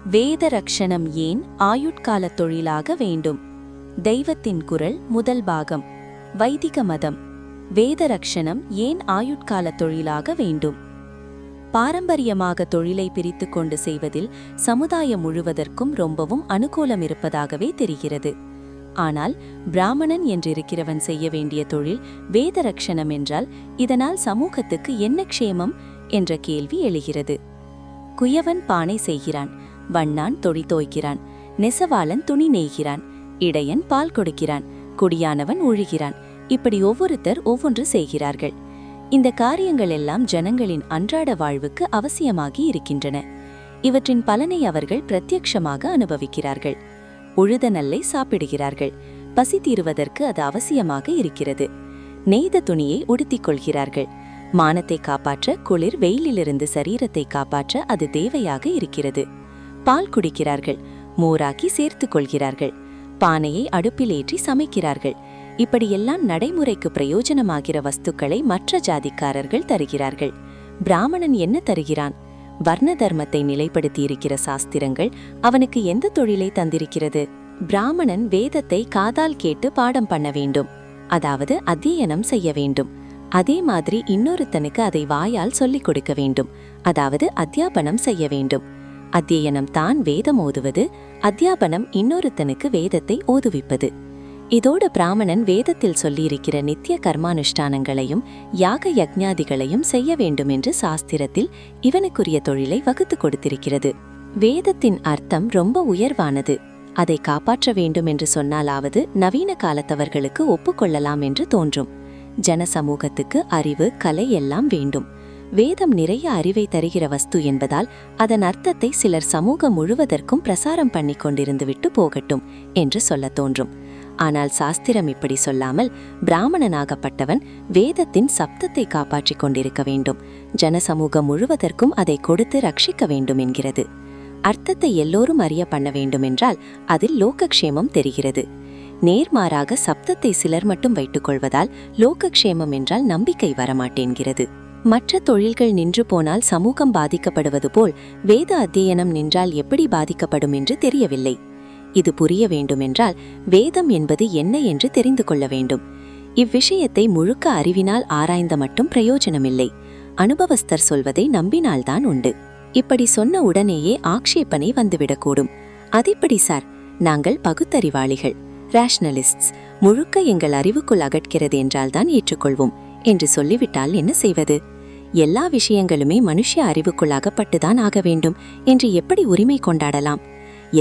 வேத ரக்ஷணம் ஏன் ஆயுட்கால தொழிலாக வேண்டும்? தெய்வத்தின் குரல் முதல் பாகம். வைதிக மதம். வேத ரக்ஷணம் ஏன் ஆயுட்கால தொழிலாக வேண்டும்? பாரம்பரியமாக தொழிலை பிரித்து கொண்டு செய்வதில் சமுதாயம் முழுவதற்கும் ரொம்பவும் அனுகூலம் இருப்பதாகவே தெரிகிறது. ஆனால் பிராமணன் என்றிருக்கிறவன் செய்ய வேண்டிய தொழில் வேத ரக்ஷணம் என்றால் இதனால் சமூகத்துக்கு என்ன க்ஷேமம் என்ற கேள்வி எழுகிறது. குயவன் பானை செய்கிறான், வண்ணான் தொடி தோய்க்கிறான், நெசவாளன் துணி நெய்கிறான், இடையன் பால் கொடுக்கிறான், குடியானவன் ஒழுகிறான். இப்படி ஒவ்வொருத்தர் ஒவ்வொன்று செய்கிறார்கள். இந்த காரியங்கள் எல்லாம் ஜனங்களின் அன்றாட வாழ்வுக்கு அவசியமாகி இருக்கின்றன. இவற்றின் பலனை அவர்கள் பிரத்யக்ஷமாக அனுபவிக்கிறார்கள். உழுத நெல்லை சாப்பிடுகிறார்கள். பசி தீருவதற்கு அது அவசியமாக இருக்கிறது. நெய்த துணியை உடுத்திக் கொள்கிறார்கள். மானத்தை காப்பாற்ற, குளிர் வெயிலிலிருந்து சரீரத்தை காப்பாற்ற அது தேவையாக இருக்கிறது. பால் குடிக்கிறார்கள், மோராக்கி சேர்த்து கொள்கிறார்கள், பானையை அடுப்பில் ஏற்றி சமைக்கிறார்கள். இப்படியெல்லாம் நடைமுறைக்கு பிரயோஜனமாகிற வஸ்துக்களை மற்ற ஜாதிக்காரர்கள் தருகிறார்கள். பிராமணன் என்ன தருகிறான்? வர்ண தர்மத்தை நிலைப்படுத்தியிருக்கிற சாஸ்திரங்கள் அவனுக்கு எந்த தொழிலை தந்திருக்கிறது? பிராமணன் வேதத்தை காதால் கேட்டு பாடம் பண்ண வேண்டும், அதாவது அத்தியனம் செய்ய வேண்டும். அதே மாதிரி இன்னொருத்தனுக்கு அதை வாயால் சொல்லிக் கொடுக்க வேண்டும், அதாவது அத்தியாபனம் செய்ய வேண்டும். அத்தியனம் தான் வேதம் ஓதுவது, அத்தியாபனம் இன்னொருத்தனுக்கு வேதத்தை ஓதுவிப்பது. இதோடு பிராமணன் வேதத்தில் சொல்லியிருக்கிற நித்திய கர்மானுஷ்டானங்களையும் யாக யக்ஞாதிகளையும் செய்ய வேண்டும் என்று சாஸ்திரத்தில் இவனுக்குரிய தொழிலை வகுத்து கொடுத்திருக்கிறது. வேதத்தின் அர்த்தம் ரொம்ப உயர்வானது. அதை காப்பாற்ற வேண்டும் என்று சொன்னாலாவது நவீன காலத்தவர்களுக்கு ஒப்புக்கொள்ளலாம் என்று தோன்றும். ஜன சமூகத்துக்கு அறிவு, கலை எல்லாம் வேண்டும். வேதம் நிறைய அறிவை தருகிற வஸ்து என்பதால் அதன் அர்த்தத்தை சிலர் சமூகம் முழுவதற்கும் பிரசாரம் பண்ணி கொண்டிருந்து விட்டு போகட்டும் என்று சொல்ல தோன்றும். ஆனால் சாஸ்திரம் இப்படி சொல்லாமல், பிராமணனாகப்பட்டவன் வேதத்தின் சப்தத்தை காப்பாற்றிக் கொண்டிருக்க வேண்டும், ஜனசமூகம் முழுவதற்கும் அதை கொடுத்து ரட்சிக்க வேண்டும் என்கிறது. அர்த்தத்தை எல்லோரும் அறிய பண்ண வேண்டுமென்றால் அதில் லோகக்ஷேமம் தெரிகிறது. நேர்மாறாக சப்தத்தை சிலர் மட்டும் வைத்துக் கொள்வதால் லோகக்ஷேமம் என்றால் நம்பிக்கை வரமாட்டேன்கிறது. மற்ற தொழில்கள் நின்று போனால் சமூகம் பாதிக்கப்படுவது போல் வேத அத்தியனம் நின்றால் எப்படி பாதிக்கப்படும் என்று தெரியவில்லை. இது புரிய வேண்டுமென்றால் வேதம் என்பது என்ன என்று தெரிந்து கொள்ள வேண்டும். இவ்விஷயத்தை முழுக்க அறிவினால் ஆராய்ந்த மட்டும் பிரயோஜனமில்லை. அனுபவஸ்தர் சொல்வதை நம்பினால்தான் உண்டு. இப்படி சொன்ன உடனேயே ஆக்ஷேபனை வந்துவிடக்கூடும். அதெப்படி சார், நாங்கள் பகுத்தறிவாளிகள், ரேஷனலிஸ்ட்ஸ், முழுக்க எங்கள் அறிவுக்குள் அகற்கிறது என்றால்தான் ஏற்றுக்கொள்வோம் என்று சொல்லிவிட்டால் என்ன செய்வது? எல்லா விஷயங்களுமே மனுஷ அறிவுக்குள் அகப்பட்டுதான் ஆக வேண்டும் என்று எப்படி உரிமை கொண்டாடலாம்?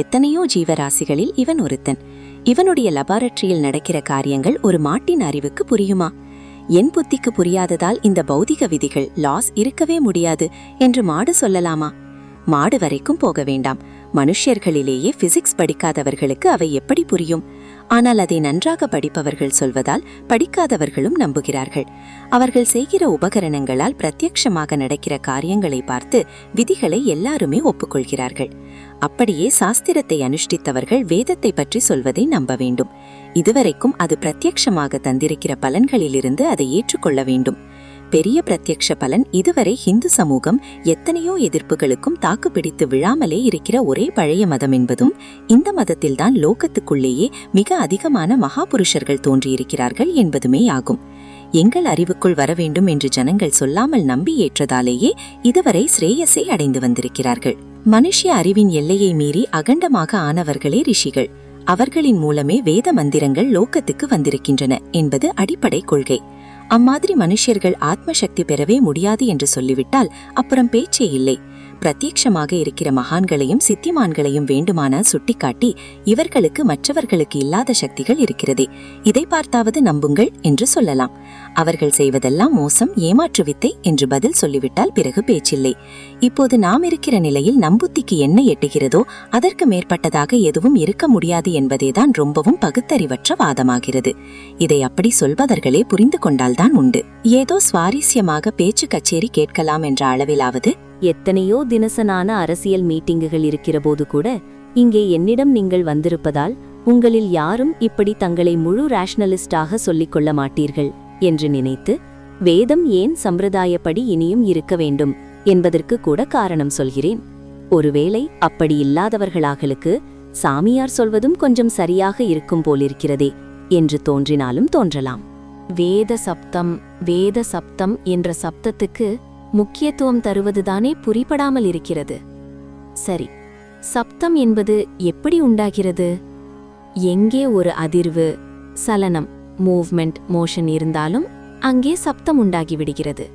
எத்தனையோ ஜீவராசிகளில் இவன் ஒருத்தன். இவனுடைய லபாரட்டரியில் நடக்கிற காரியங்கள் ஒரு மாட்டின் அறிவுக்கு புரியுமா? என் புத்திக்கு புரியாததால் இந்த பௌதிக விதிகள், லாஸ் இருக்கவே முடியாது என்று மாடு சொல்லலாமா? மாடு வரைக்கும் போக வேண்டாம். மனுஷர்களிலேயே பிசிக்ஸ் படிக்காதவர்களுக்கு அவை எப்படி புரியும்? ஆனால் அதை நன்றாக படிப்பவர்கள் சொல்வதால் படிக்காதவர்களும் நம்புகிறார்கள். அவர்கள் செய்கிற உபகரணங்களால் பிரத்யக்ஷமாக நடக்கிற காரியங்களை பார்த்து விதிகளை எல்லாருமே ஒப்புக்கொள்கிறார்கள். அப்படியே சாஸ்திரத்தை அனுஷ்டித்தவர்கள் வேதத்தை பற்றி சொல்வதை நம்ப வேண்டும். இதுவரைக்கும் அது பிரத்யக்ஷமாக தந்திருக்கிற பலன்களிலிருந்து அதை ஏற்றுக்கொள்ள வேண்டும். பெரிய பிரத்யக்ஷ பலன் இதுவரை ஹிந்து சமூகம் எத்தனையோ எதிர்ப்புகளுக்கும் தாக்குப்பிடித்து விழாமலே இருக்கிற ஒரே பழைய மதம் என்பதும், இந்த மதத்தில்தான் லோகத்துக்குள்ளேயே மிக அதிகமான மகாபுருஷர்கள் தோன்றியிருக்கிறார்கள் என்பதுமே ஆகும். எங்கள் அறிவுக்குள் வர வேண்டும் என்று ஜனங்கள் சொல்லாமல் நம்பி ஏற்றதாலேயே இதுவரை ஸ்ரேயஸை அடைந்து வந்திருக்கிறார்கள். மனுஷ அறிவின் எல்லையை மீறி அகண்டமாக ஆனவர்களே ரிஷிகள். அவர்களின் மூலமே வேத மந்திரங்கள் லோகத்துக்கு வந்திருக்கின்றன என்பது அடிப்படை கொள்கை. அம்மாதிரி மனுஷர்கள் ஆத்மசக்தி பெறவே முடியாது என்று சொல்லிவிட்டால் அப்புறம் பேச்சே இல்லை. பிரத்யக்ஷமாக இருக்கிற மகான்களையும் சித்திமான்களையும் வேண்டுமானால் சுட்டிக்காட்டி, இவர்களுக்கு மற்றவர்களுக்கு இல்லாத சக்திகள் இருக்கிறதே, இதை பார்த்தாவது நம்புங்கள் என்று சொல்லலாம். அவர்கள் செய்வதெல்லாம் மோசம், ஏமாற்று வித்தை என்று பதில் சொல்லிவிட்டால் பிறகு பேச்சில்லை. இப்போது நாம் இருக்கிற நிலையில் நம்புத்திக்கு என்ன எட்டுகிறதோ அதற்கு மேற்பட்டதாக எதுவும் இருக்க முடியாது என்பதேதான் ரொம்பவும் பகுத்தறிவற்ற வாதமாகிறது. இதை அப்படி சொல்பவர்களே புரிந்து கொண்டால்தான் உண்டு. ஏதோ சுவாரஸ்யமாக பேச்சு கச்சேரி கேட்கலாம் என்ற அளவிலாவது. எத்தனையோ தினசனான அரசியல் மீட்டிங்குகள் இருக்கிற போது கூட இங்கே என்னிடம் நீங்கள் வந்திருப்பதால் உங்களில் யாரும் இப்படி தங்களை முழு ரேஷனலிஸ்டாக சொல்லிக் கொள்ள மாட்டீர்கள் என்று நினைத்து வேதம் ஏன் சம்பிரதாயப்படி இனியும் இருக்க வேண்டும் என்பதற்கு கூட காரணம் சொல்கிறேன். ஒருவேளை அப்படி இல்லாதவர்களாகளுக்கு சாமியார் சொல்வதும் கொஞ்சம் சரியாக இருக்கும் போலிருக்கிறதே என்று தோன்றினாலும் தோன்றலாம். வேத சப்தம் என்ற சப்தத்துக்கு முக்கியத்துவம் தருவதுதானே புரிபடாமல் இருக்கிறது. சரி, சப்தம் என்பது எப்படி உண்டாகிறது? எங்கே ஒரு அதிர்வு, சலனம், மோஷன் இருந்தாலும் அங்கே சப்தம் உண்டாகிவிடுகிறது.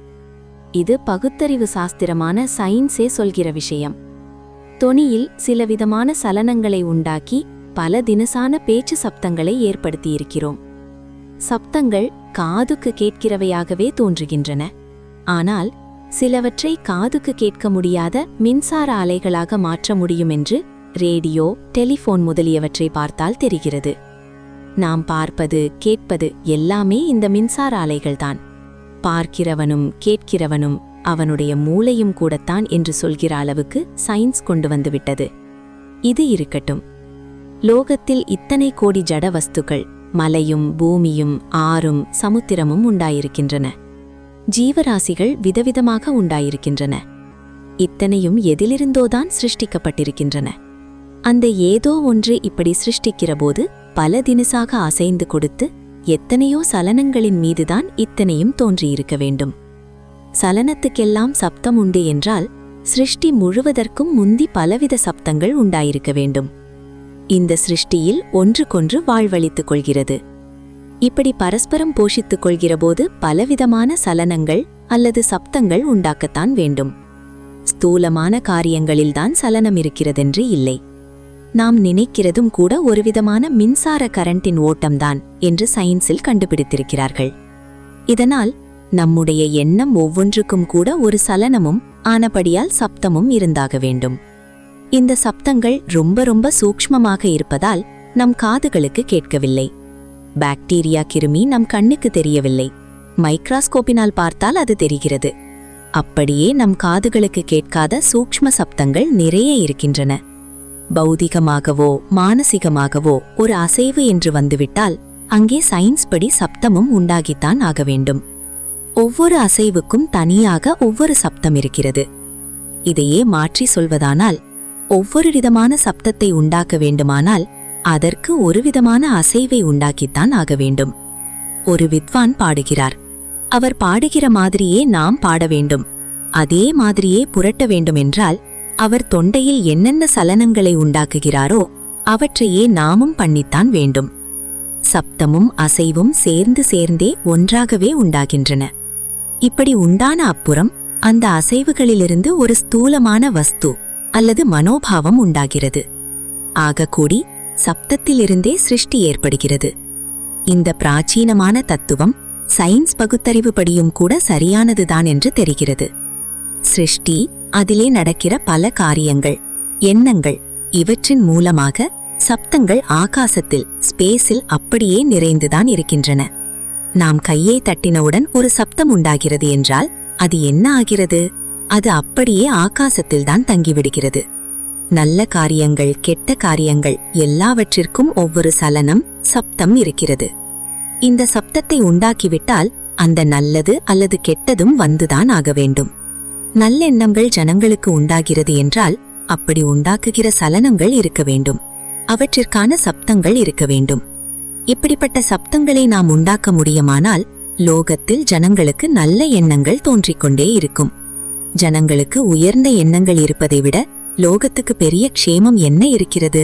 இது பகுத்தறிவு சாஸ்திரமான சயின்ஸே சொல்கிற விஷயம். தொனியில் சிலவிதமான சலனங்களை உண்டாக்கி பல தினசான பேச்சு சப்தங்களை ஏற்படுத்தியிருக்கிறோம். சப்தங்கள் காதுக்கு கேட்கிறவையாகவே தோன்றுகின்றன. ஆனால் சிலவற்றை காதுக்கு கேட்க முடியாத மின்சார அலைகளாக மாற்ற முடியும் என்று ரேடியோ, டெலிஃபோன் முதலியவற்றை பார்த்தால் தெரிகிறது. நாம் பார்ப்பது, கேட்பது எல்லாமே இந்த மின்சார அலைகள்தான். பார்க்கிறவனும் கேட்கிறவனும் அவனுடைய மூளையும் கூடத்தான் என்று சொல்கிற அளவுக்கு சயின்ஸ் கொண்டு வந்துவிட்டது. இது இருக்கட்டும். லோகத்தில் இத்தனை கோடி ஜட வஸ்துக்கள், மலையும் பூமியும் ஆறும் சமுத்திரமும் உண்டாயிருக்கின்றன. ஜீவராசிகள் விதவிதமாக உண்டாயிருக்கின்றன. இத்தனையும் எதிலிருந்தோதான் சிருஷ்டிக்கப்பட்டிருக்கின்றன. அந்த ஏதோ ஒன்று இப்படி சிருஷ்டிக்கிறபோது பல தினசாக அசைந்து கொடுத்து எத்தனையோ சலனங்களின் மீதுதான் இத்தனையும் தோன்றியிருக்க வேண்டும். சலனத்துக்கெல்லாம் சப்தம் உண்டு என்றால் சிருஷ்டி முழுவதற்கும் முந்தி பலவித சப்தங்கள் உண்டாயிருக்க வேண்டும். இந்த சிருஷ்டியில் ஒன்றுக்கொன்று வாழ்வளித்துக் கொள்கிறது. இப்படி பரஸ்பரம் போஷித்துக் கொள்கிறபோது பலவிதமான சலனங்கள் அல்லது சப்தங்கள் உண்டாக்கத்தான் வேண்டும். ஸ்தூலமான காரியங்களில்தான் சலனம் இருக்கிறதென்று இல்லை. நாம் நினைக்கிறதும் கூட ஒருவிதமான மின்சார கரண்டின் ஓட்டம்தான் என்று சயின்ஸில் கண்டுபிடித்திருக்கிறார்கள். இதனால் நம்முடைய எண்ணம் ஒவ்வொன்றுக்கும் கூட ஒரு சலனமும் ஆனபடியால் சப்தமும் இருந்தாக வேண்டும். இந்த சப்தங்கள் ரொம்ப ரொம்ப சூக்ஷ்மமாக இருப்பதால் நம் காதுகளுக்கு கேட்கவில்லை. பாக்டீரியா கிருமி நம் கண்ணுக்கு தெரியவில்லை. மைக்ராஸ்கோப்பினால் பார்த்தால் அது தெரிகிறது. அப்படியே நம் காதுகளுக்கு கேட்காத சூக்ஷ்ம சப்தங்கள் நிறைய இருக்கின்றன. பௌதிகமாகவோ மானசிகமாகவோ ஒரு அசைவு என்று வந்துவிட்டால் அங்கே சயின்ஸ் படி சப்தமும் உண்டாகித்தான் ஆக வேண்டும். ஒவ்வொரு அசைவுக்கும் தனியாக ஒவ்வொரு சப்தம் இருக்கிறது. இதையே மாற்றி சொல்வதானால் ஒவ்வொரு விதமான சப்தத்தை உண்டாக்க வேண்டுமானால் அதற்கு ஒரு விதமான அசைவை உண்டாக்கித்தான் ஆக வேண்டும். ஒரு வித்வான் பாடுகிறார். அவர் பாடுகிற மாதிரியே நாம் பாட வேண்டும். அதே மாதிரியே புரட்ட வேண்டும் என்றால் அவர் தொண்டையில் என்னென்ன சலனங்களை உண்டாக்குகிறாரோ அவற்றையே நாமும் பண்ணித்தான் வேண்டும். சப்தமும் அசைவும் சேர்ந்து சேர்ந்தே ஒன்றாகவே உண்டாகின்றன. இப்படி உண்டான அப்புறம் அந்த அசைவுகளிலிருந்து ஒரு ஸ்தூலமான வஸ்து அல்லது மனோபாவம் உண்டாகிறது. ஆகக்கூடி சப்தத்திலிருந்தே சிருஷ்டி ஏற்படுகிறது. இந்த பிராச்சீனமான தத்துவம் சயின்ஸ் பகுத்தறிவு படியும் கூட சரியானதுதான் என்று தெரிகிறது. சிருஷ்டி, அதிலே நடக்கிற பல காரியங்கள், எண்ணங்கள், இவற்றின் மூலமாக சப்தங்கள் ஆகாசத்தில், ஸ்பேஸில் அப்படியே நிறைந்துதான் இருக்கின்றன. நாம் கையை தட்டினவுடன் ஒரு சப்தம் உண்டாகிறது என்றால் அது என்ன ஆகிறது? அது அப்படியே ஆகாசத்தில்தான் தங்கிவிடுகிறது. நல்ல காரியங்கள், கெட்ட காரியங்கள் எல்லாவற்றிற்கும் ஒவ்வொரு சலனம், சப்தம் இருக்கிறது. இந்த சப்தத்தை உண்டாக்கிவிட்டால் அந்த நல்லது அல்லது கெட்டதும் வந்துதான் ஆக வேண்டும். நல்லெண்ணங்கள் ஜனங்களுக்கு உண்டாகிறது என்றால் அப்படி உண்டாக்குகிற சலனங்கள் இருக்க வேண்டும். அவற்றிற்கான சப்தங்கள் இருக்க வேண்டும். இப்படிப்பட்ட சப்தங்களை நாம் உண்டாக்க முடியுமானால் லோகத்தில் ஜனங்களுக்கு நல்ல எண்ணங்கள் தோன்றிக்கொண்டே இருக்கும். ஜனங்களுக்கு உயர்ந்த எண்ணங்கள் இருப்பதை விட லோகத்துக்கு பெரிய க்ஷேமம் என்ன இருக்கிறது?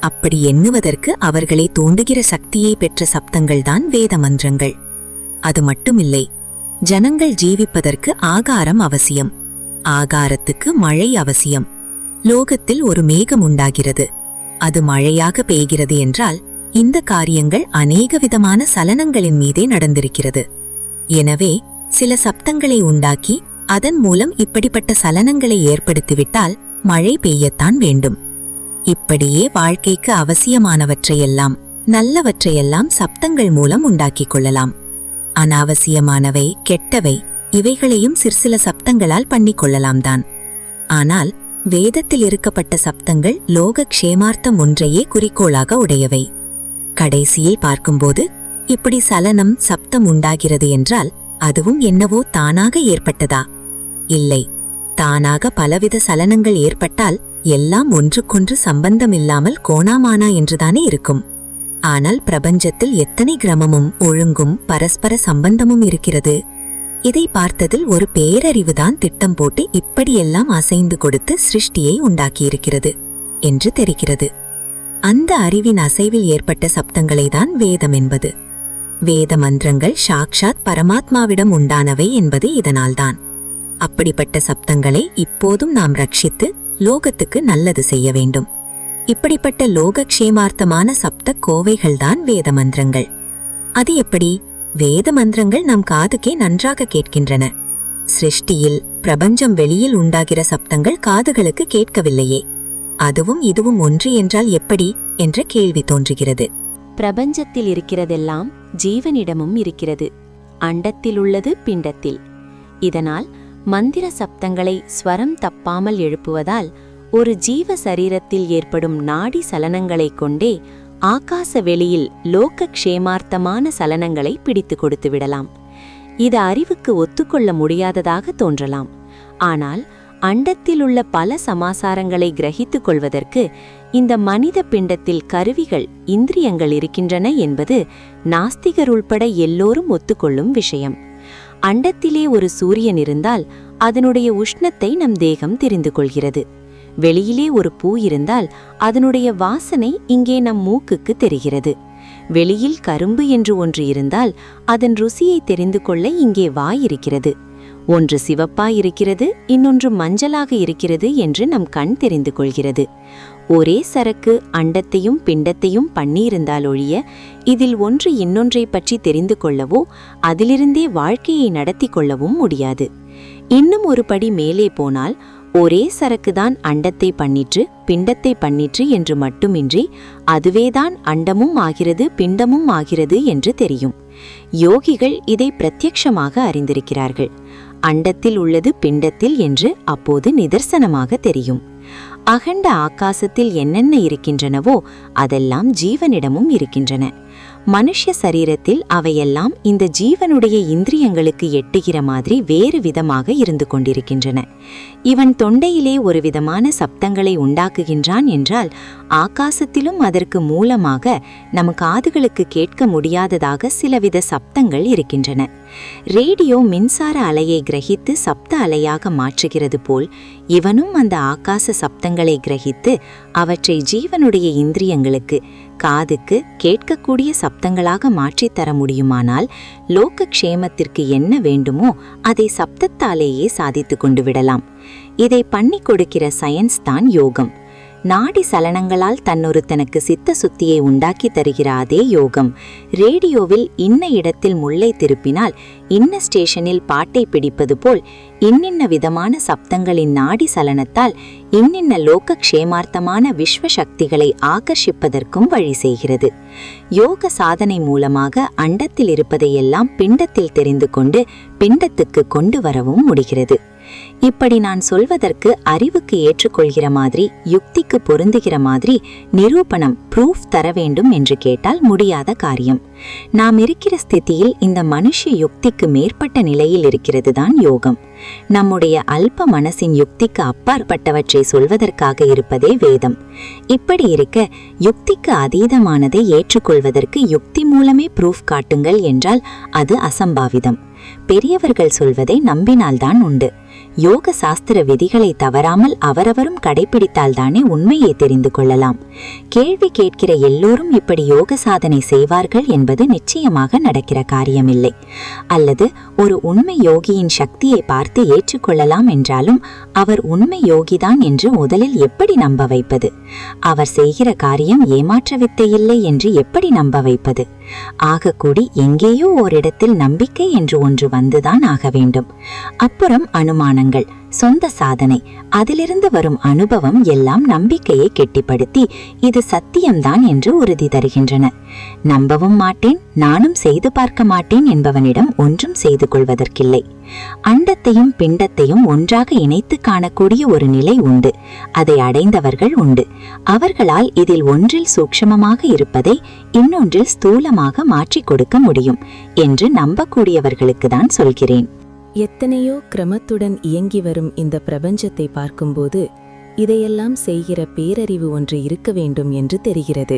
அப்படி எண்ணுவதற்கு அவர்களை தூண்டுகிற சக்தியை பெற்ற சப்தங்கள்தான் வேத மந்திரங்கள். அது மட்டுமில்லை, ஜனங்கள் ஜீவிப்பதற்கு ஆகாரம் அவசியம். ஆகாரத்துக்கு மழை அவசியம். லோகத்தில் ஒரு மேகம் உண்டாகிறது, அது மழையாக பெய்கிறது என்றால் இந்த காரியங்கள் அநேக விதமான சலனங்களின் மீதே நடந்திருக்கிறது. எனவே சில சப்தங்களை உண்டாக்கி அதன் மூலம் இப்படிப்பட்ட சலனங்களை ஏற்படுத்திவிட்டால் மழை பெய்யத்தான் வேண்டும். இப்படியே வாழ்க்கைக்கு அவசியமானவற்றையெல்லாம், நல்லவற்றையெல்லாம் சப்தங்கள் மூலம் உண்டாக்கிக் கொள்ளலாம். அனாவசியமானவை, கெட்டவை இவைகளையும் சிற்சில சப்தங்களால் பண்ணிக்கொள்ளலாம் தான். ஆனால் வேதத்தில் இருக்கப்பட்ட சப்தங்கள் லோக க்ஷேமார்த்தம் ஒன்றையே குறிக்கோளாக உடையவை. கடைசியில் பார்க்கும்போது இப்படி சலனம், சப்தம் உண்டாகிறது என்றால் அதுவும் என்னவோ தானாக ஏற்பட்டதா? இல்லை, தானாக பலவித சலனங்கள் ஏற்பட்டால் எல்லாம் ஒன்றுக்கொன்று சம்பந்தமில்லாமல் கோணாமானா என்றுதானே இருக்கும். ஆனால் பிரபஞ்சத்தில் எத்தனை கிரமமும் ஒழுங்கும் பரஸ்பர சம்பந்தமும் இருக்கிறது. இதை பார்த்ததில் ஒரு பேரறிவுதான் திட்டம் போட்டு இப்படியெல்லாம் அசைந்து கொடுத்து சிருஷ்டியை உண்டாக்கியிருக்கிறது என்று தெரிகிறது. அந்த அறிவின் அசைவில் ஏற்பட்ட சப்தங்களைதான் வேதம் என்பது. வேத மந்திரங்கள் சாக்ஷாத் பரமாத்மாவிடம் உண்டானவை என்பது இதனால்தான். அப்படிப்பட்ட சப்தங்களை இப்போதும் நாம் ரட்சித்து லோகத்துக்கு நல்லது செய்ய வேண்டும். இப்படிப்பட்ட லோகக்ஷேமார்த்தமான சப்த கோவைகள்தான் வேத மந்திரங்கள். அது எப்படி? வேத மந்திரங்கள் நம் காதுக்கே நன்றாக கேட்கின்றன. சிருஷ்டியில் பிரபஞ்சம் வெளியில் உண்டாகிற சப்தங்கள் காதுகளுக்கு கேட்கவில்லையே. அதுவும் இதுவும் ஒன்று என்றால் எப்படி என்ற கேள்வி தோன்றுகிறது. பிரபஞ்சத்தில் இருக்கிறதெல்லாம் ஜீவனிடமும் இருக்கிறது. அண்டத்தில் உள்ளது பிண்டத்தில். இதனால் மந்திர சப்தங்களை ஸ்வரம் தப்பாமல் எழுப்புவதால் ஒரு ஜீவ சரீரத்தில் ஏற்படும் நாடி சலனங்களைக் கொண்டே ஆகாச வெளியில் லோக க்ஷேமார்த்தமான சலனங்களை பிடித்து கொடுத்து விடலாம். இது அறிவுக்கு ஒத்துக்கொள்ள முடியாததாக தோன்றலாம். ஆனால் அண்டத்தில் உள்ள பல சமாசாரங்களை கிரகித்துக் கொள்வதற்கு இந்த மனித பிண்டத்தில் கருவிகள், இந்திரியங்கள் இருக்கின்றன என்பது நாஸ்திகர் உள்பட எல்லோரும் ஒத்துக்கொள்ளும் விஷயம். அண்டத்திலே ஒரு சூரியன் இருந்தால் அதனுடைய உஷ்ணத்தை நம் தேகம் தெரிந்து கொள்கிறது. வெளியிலே ஒரு பூ இருந்தால் அதனுடைய வாசனை இங்கே நம் மூக்குக்கு தெரிகிறது. வெளியில் கரும்பு என்று ஒன்று இருந்தால் அதன் ருசியை தெரிந்து கொள்ள இங்கே வாய் இருக்கிறது. ஒன்று சிவப்பாய் இருக்கிறது, இன்னொன்று மஞ்சளாக இருக்கிறது என்று நம் கண் தெரிந்து கொள்கிறது. ஒரே சரக்கு அண்டத்தையும் பிண்டத்தையும் பண்ணியிருந்தால் ஒழிய இதில் ஒன்று இன்னொன்றை பற்றி தெரிந்து கொள்ளவோ அதிலிருந்தே வாழ்க்கையை நடத்தி கொள்ளவும் முடியாது. இன்னும் ஒரு படி மேலே போனால் ஒரே சரக்குதான் அண்டத்தை பண்ணிற்று பிண்டத்தை பண்ணிற்று என்று மட்டுமின்றி அதுவேதான் அண்டமும் ஆகிறது பிண்டமும் ஆகிறது என்று தெரியும். யோகிகள் இதை பிரத்யக்ஷமாக அறிந்திருக்கிறார்கள். அண்டத்தில் உள்ளது பிண்டத்தில் என்று அப்போது நிதர்சனமாக தெரியும். அகண்ட ஆகாசத்தில் என்னென்ன இருக்கின்றனவோ அதெல்லாம் ஜீவனிடமும் இருக்கின்றன. மனுஷ சரீரத்தில் அவையெல்லாம் இந்த ஜீவனுடைய இந்திரியங்களுக்கு எட்டுகிற மாதிரி வேறு விதமாக இருந்து கொண்டிருக்கின்றன. இவன் தொண்டையிலே ஒரு விதமான சப்தங்களை உண்டாக்குகின்றான் என்றால் ஆகாசத்திலும் அதற்கு மூலமாக நம் காதுகளுக்கு கேட்க முடியாததாக சிலவித சப்தங்கள் இருக்கின்றன. ரேடியோ மின்சார அலையை கிரகித்து சப்த அலையாக மாற்றுகிறது போல் இவனும் அந்த ஆகாச சப்தங்களை கிரகித்து அவற்றை ஜீவனுடைய இந்திரியங்களுக்கு, காதுக்கு கேட்கக்கூடிய சப்தங்களாக மாற்றித்தர முடியுமானால் லோக க்ஷேமத்திற்கு என்ன வேண்டுமோ அதை சப்தத்தாலேயே சாதித்து கொண்டு விடலாம். இதை பண்ணி கொடுக்கிற சயின்ஸ் தான் யோகம். நாடி சலனங்களால் தன்னொருத்தனுக்கு சித்த சுத்தியை உண்டாக்கி தருகிற அதே யோகம் ரேடியோவில் இன்ன இடத்தில் முல்லை திருப்பினால் இன்ன ஸ்டேஷனில் பாட்டை பிடிப்பது போல் இன்னின்ன விதமான சப்தங்களின் நாடி சலனத்தால் இன்னின்ன லோக க்ஷேமார்த்தமான விஸ்வ சக்திகளை ஆகர்ஷிப்பதற்கும் வழி செய்கிறது. யோக சாதனை மூலமாக அண்டத்தில் இருப்பதையெல்லாம் பிண்டத்தில் தெரிந்து கொண்டு பிண்டத்துக்கு கொண்டு வரவும் முடிகிறது. இப்படி நான் சொல்வதற்கு அறிவுக்கு ஏற்றுக்கொள்கிற மாதிரி, யுக்திக்கு பொருந்துகிற மாதிரி நிரூபணம், ப்ரூஃப் தர வேண்டும் என்று கேட்டால் முடியாத காரியம். நாம் இருக்கிற ஸ்திதியில் இந்த மனுஷ யுக்திக்கு மேற்பட்ட நிலையில் இருக்கிறது தான் யோகம். நம்முடைய அல்ப மனசின் யுக்திக்கு அப்பாற்பட்டவற்றை சொல்வதற்காக இருப்பதே வேதம். இப்படி இருக்க யுக்திக்கு அதீதமானதை ஏற்றுக்கொள்வதற்கு யுக்தி மூலமே ப்ரூஃப் காட்டுங்கள் என்றால் அது அசம்பாவிதம். பெரியவர்கள் சொல்வதை நம்பினால்தான் உண்டு. யோக சாஸ்திர விதிகளை தவறாமல் அவரவரும் கடைபிடித்தால்தானே உண்மையை தெரிந்து கொள்ளலாம். கேள்வி கேட்கிற எல்லோரும் இப்படி யோக சாதனை செய்வார்கள் என்பது நிச்சயமாக நடக்கிற காரியமில்லை. அல்லது ஒரு உண்மை யோகியின் சக்தியை பார்த்து ஏற்றுக்கொள்ளலாம் என்றாலும் அவர் உண்மை யோகிதான் என்று முதலில் எப்படி நம்ப வைப்பது? அவர் செய்கிற காரியம் ஏமாற்ற வித்தையில்லை என்று எப்படி நம்ப வைப்பது? ஆகக்கூடி எங்கேயோ ஓரிடத்தில் நம்பிக்கை என்று ஒன்று வந்துதான் ஆக வேண்டும். அப்புறம் அனுமானங்கள், சொந்த சாதனை, அதிலிருந்து வரும் அனுபவம் எல்லாம் நம்பிக்கையை கெட்டிப்படுத்தி இது சத்தியம்தான் என்று உறுதி தருகின்றன. நம்பவும் மாட்டேன், நானும் செய்து பார்க்க மாட்டேன் என்பவனிடம் ஒன்றும் செய்து கொள்வதற்கில்லை. அண்டத்தையும் பிண்டத்தையும் ஒன்றாக இணைத்து காணக்கூடிய ஒரு நிலை உண்டு. அதை அடைந்தவர்கள் உண்டு. அவர்களால் இதில் ஒன்றில் சூக்ஷ்மமாக இருப்பதை இன்னொன்றில் ஸ்தூலமாக மாற்றிக் கொடுக்க முடியும் என்று நம்பக்கூடியவர்களுக்கு தான் சொல்கிறேன். எத்தனையோ கிரமத்துடன் இயங்கி வரும் இந்த பிரபஞ்சத்தை பார்க்கும்போது இதையெல்லாம் செய்கிற பேரறிவு ஒன்று இருக்க வேண்டும் என்று தெரிகிறது.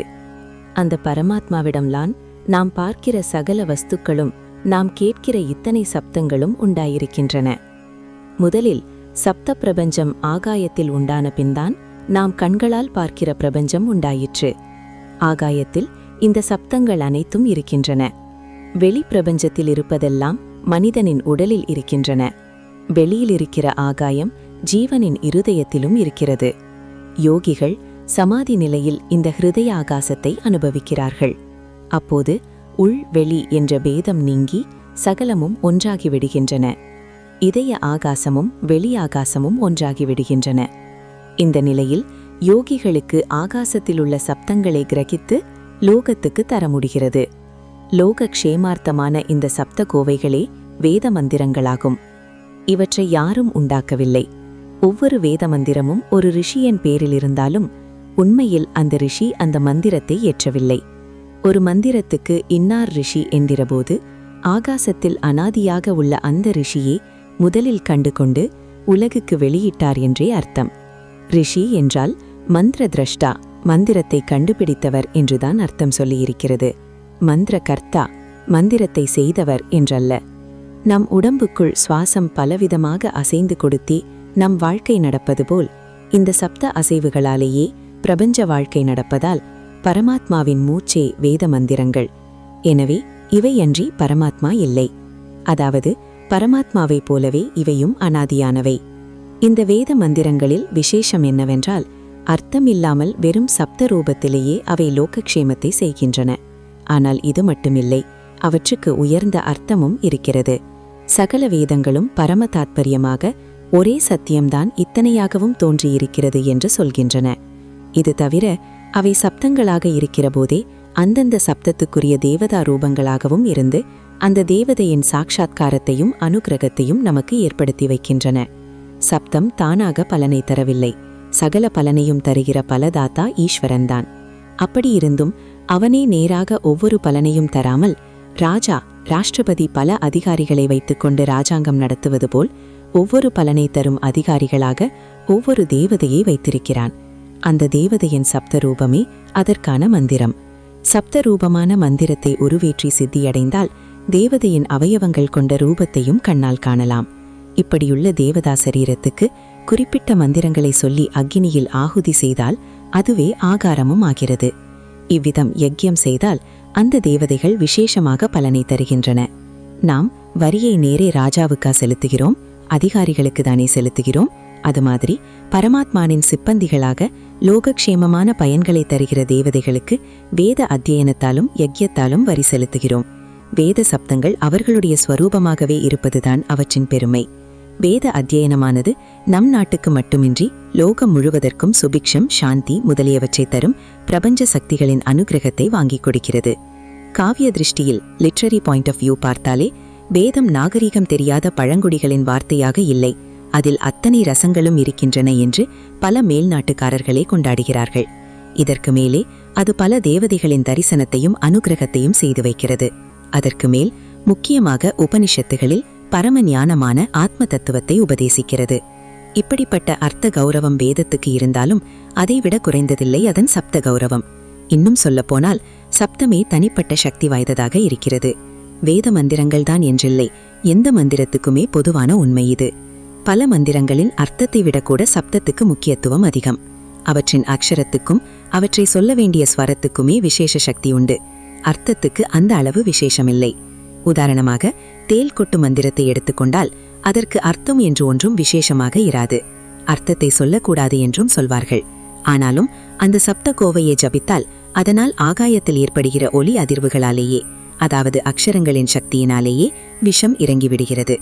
அந்த பரமாத்மாவிடம்தான் நாம் பார்க்கிற சகல வஸ்துக்களும் நாம் கேட்கிற இத்தனை சப்தங்களும் உண்டாயிருக்கின்றன. முதலில் சப்த பிரபஞ்சம் ஆகாயத்தில் உண்டான பின்தான் நாம் கண்களால் பார்க்கிற பிரபஞ்சம் உண்டாயிற்று. ஆகாயத்தில் இந்த சப்தங்கள் அனைத்தும் இருக்கின்றன. வெளி பிரபஞ்சத்தில் இருப்பதெல்லாம் மனிதனின் உடலில் இருக்கின்றன. வெளியில் இருக்கிற ஆகாயம் ஜீவனின் இருதயத்திலும் இருக்கிறது. யோகிகள் சமாதி நிலையில் இந்த ஹிருதய ஆகாசத்தை அனுபவிக்கிறார்கள். அப்போது உள் வெளி என்ற பேதம் நீங்கி சகலமும் ஒன்றாகிவிடுகின்றன. இதய ஆகாசமும் வெளி ஆகாசமும் ஒன்றாகிவிடுகின்றன. இந்த நிலையில் யோகிகளுக்கு ஆகாசத்திலுள்ள சப்தங்களை கிரகித்து லோகத்துக்கு தர முடிகிறது. லோக க்ஷேமார்த்தமான இந்த சப்த கோவைகளே வேத மந்திரங்களாகும். இவற்றை யாரும் உண்டாக்கவில்லை. ஒவ்வொரு வேத மந்திரமும் ஒரு ரிஷியின் பேரில் இருந்தாலும் உண்மையில் அந்த ரிஷி அந்த மந்திரத்தை ஏற்றவில்லை. ஒரு மந்திரத்துக்கு இன்னார் ரிஷி என்கிறபோது ஆகாசத்தில் அனாதியாக உள்ள அந்த ரிஷியே முதலில் கண்டு கொண்டு உலகுக்கு வெளியிட்டார் என்றே அர்த்தம். ரிஷி என்றால் மந்திர திரஷ்டா, மந்திரத்தை கண்டுபிடித்தவர் என்றுதான் அர்த்தம் சொல்லியிருக்கிறது. மந்திர கர்த்தா, மந்திரத்தை செய்தவர் என்றல்ல. நம் உடம்புக்குள் சுவாசம் பலவிதமாக அசைந்து கொடுத்தி நம் வாழ்க்கை நடப்பது போல் இந்த சப்த அசைவுகளாலேயே பிரபஞ்ச வாழ்க்கை நடப்பதால் பரமாத்மாவின் மூச்சே வேத மந்திரங்கள். எனவே இவையன்றி பரமாத்மா இல்லை. அதாவது பரமாத்மாவைப் போலவே இவையும் அனாதியானவை. இந்த வேத மந்திரங்களில் விசேஷம் என்னவென்றால் அர்த்தமில்லாமல் வெறும் சப்த ரூபத்திலேயே அவை லோகக்ஷேமத்தை செய்கின்றன. ஆனால் இது மட்டுமில்லை, அவற்றுக்கு உயர்ந்த அர்த்தமும் இருக்கிறது. சகல வேதங்களும் பரம தாத்பரியமாக ஒரே சத்தியம்தான் இத்தனையாகவும் தோன்றியிருக்கிறது என்று சொல்கின்றன. இது தவிர அவை சப்தங்களாக இருக்கிறபோதே அந்தந்த சப்தத்துக்குரிய தேவதா ரூபங்களாகவும் இருந்து அந்த தேவதையின் சாட்சாத்காரத்தையும் அனுக்கிரகத்தையும் நமக்கு ஏற்படுத்தி வைக்கின்றன. சப்தம் தானாக பலனை தரவில்லை. சகல பலனையும் தருகிற பலதாத்தா ஈஸ்வரன்தான். அப்படியிருந்தும் அவனே நேராக ஒவ்வொரு பலனையும் தராமல் ராஜா, ராஷ்டிரபதி பல அதிகாரிகளை வைத்துக்கொண்டு ராஜாங்கம் நடத்துவது போல் ஒவ்வொரு பலனை தரும் அதிகாரிகளாக ஒவ்வொரு தேவதையை வைத்திருக்கிறான். அந்த தேவதையின் சப்த ரூபமே அதற்கான மந்திரம். சப்த ரூபமான மந்திரத்தை உருவேற்றி சித்தியடைந்தால் தேவதையின் அவயவங்கள் கொண்ட ரூபத்தையும் கண்ணால் காணலாம். இப்படியுள்ள தேவதா சரீரத்துக்கு குறிப்பிட்ட மந்திரங்களை சொல்லி அக்கினியில் ஆகுதி செய்தால் அதுவே ஆகாரமும் ஆகிறது. இவ்விதம் யஜ்யம் செய்தால் அந்த தேவதைகள் விசேஷமாக பலனை தருகின்றன. நாம் வரியை நேரே ராஜாவுக்கா செலுத்துகிறோம், அதிகாரிகளுக்கு தானே செலுத்துகிறோம். அது மாதிரி பரமாத்மானின் சிப்பந்திகளாக லோகக்ஷேமமான பயன்களை தருகிற தேவதைகளுக்கு வேத அத்தியனத்தாலும் யஜ்யத்தாலும் வரி செலுத்துகிறோம். வேத சப்தங்கள் அவர்களுடைய ஸ்வரூபமாகவே இருப்பதுதான் அவற்றின் பெருமை. வேத அத்தியனமானது நம் நாட்டுக்கு மட்டுமின்றி லோகம் முழுவதற்கும் சுபிக்ஷம், சாந்தி முதலியவற்றை தரும் பிரபஞ்ச சக்திகளின் அனுகிரகத்தை வாங்கிக் கொடுக்கிறது. காவிய திருஷ்டியில், லிட்ரரி பாயிண்ட் ஆஃப் வியூ பார்த்தாலே வேதம் நாகரிகம் தெரியாத பழங்குடிகளின் வார்த்தையாக இல்லை, அதில் அத்தனை ரசங்களும் இருக்கின்றன என்று பல மேல்நாட்டுக்காரர்களே கொண்டாடுகிறார்கள். இதற்கு மேலே அது பல தேவதைகளின் தரிசனத்தையும் அனுகிரகத்தையும் செய்து வைக்கிறது. அதற்கு மேல் முக்கியமாக உபனிஷத்துகளில் பரம ஞானமான ஆத்ம தத்துவத்தை உபதேசிக்கிறது. இப்படிப்பட்ட அர்த்த கௌரவம் வேதத்துக்கு இருந்தாலும் அதைவிட குறைந்ததில்லை அதன் சப்த கௌரவம். இன்னும் சொல்லப்போனால் சப்தமே தனிப்பட்ட சக்தி வாய்ந்ததாக இருக்கிறது. வேத மந்திரங்கள் தான் என்றில்லை, எந்த மந்திரத்துக்குமே பொதுவான உண்மை இது. பல மந்திரங்களின் அர்த்தத்தை விடக்கூட சப்தத்துக்கு முக்கியத்துவம் அதிகம். அவற்றின் அக்ஷரத்துக்கும் அவற்றை சொல்ல வேண்டிய ஸ்வரத்துக்குமே விசேஷ சக்தி உண்டு. அர்த்தத்துக்கு அந்த அளவு விசேஷமில்லை. உதாரணமாக தேல் கொட்டு மந்திரத்தை எடுத்துக்கொண்டால் அதற்கு அர்த்தம் என்று ஒன்றும் விசேஷமாக இராது. அர்த்தத்தை சொல்லக்கூடாது என்றும் சொல்வார்கள். ஆனாலும் அந்த சப்த கோவையை ஜபித்தால் அதனால் ஆகாயத்தில் ஏற்படுகிற ஒலி அதிர்வுகளாலேயே, அதாவது அக்ஷரங்களின் சக்தியினாலேயே விஷம் இறங்கிவிடுகிறது.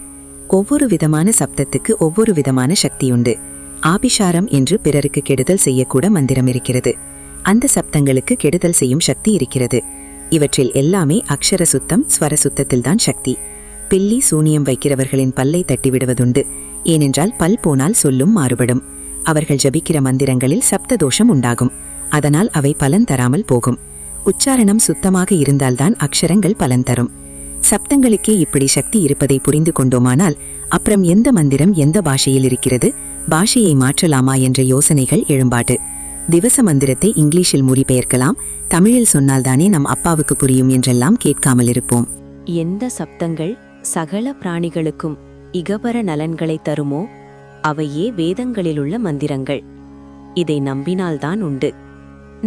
ஒவ்வொரு விதமான சப்தத்துக்கு ஒவ்வொரு விதமான சக்தியுண்டு. ஆபிஷாரம் என்று பிறருக்கு கெடுதல் செய்யக்கூட மந்திரம் இருக்கிறது. அந்த சப்தங்களுக்கு கெடுதல் செய்யும் சக்தி இருக்கிறது. இவற்றில் எல்லாமே அக்ஷர சுத்தம், ஸ்வர சுத்தத்தில்தான் சக்தி. பில்லி சூனியம் வைக்கிறவர்களின் பல்லை தட்டிவிடுவதுண்டு. ஏனென்றால் பல் போனால் சொல்லும் மாறுபடும். அவர்கள் ஜபிக்கிற மந்திரங்களில் சப்த தோஷம் உண்டாகும். அதனால் அவை பலன் தராமல் போகும். உச்சாரணம் சுத்தமாக இருந்தால்தான் அக்ஷரங்கள் பலன் தரும். சப்தங்களுக்கே இப்படி சக்தி இருப்பதை புரிந்து கொண்டோமானால் அப்புறம் எந்த மந்திரம் எந்த பாஷையில் இருக்கிறது, பாஷையை மாற்றலாமா என்ற யோசனைகள் எழும்பாட்டு. திவச மந்திரத்தை இங்கிலீஷில் மொழிபெயர்க்கலாம், தமிழில் சொன்னால்தானே நம் அப்பாவுக்கு புரியும் என்றெல்லாம் கேட்காமல் இருப்போம். எந்த சப்தங்கள் சகல பிராணிகளுக்கும் இகபர நலன்களை தருமோ அவையே வேதங்களிலுள்ள மந்திரங்கள். இதை நம்பினால்தான் உண்டு.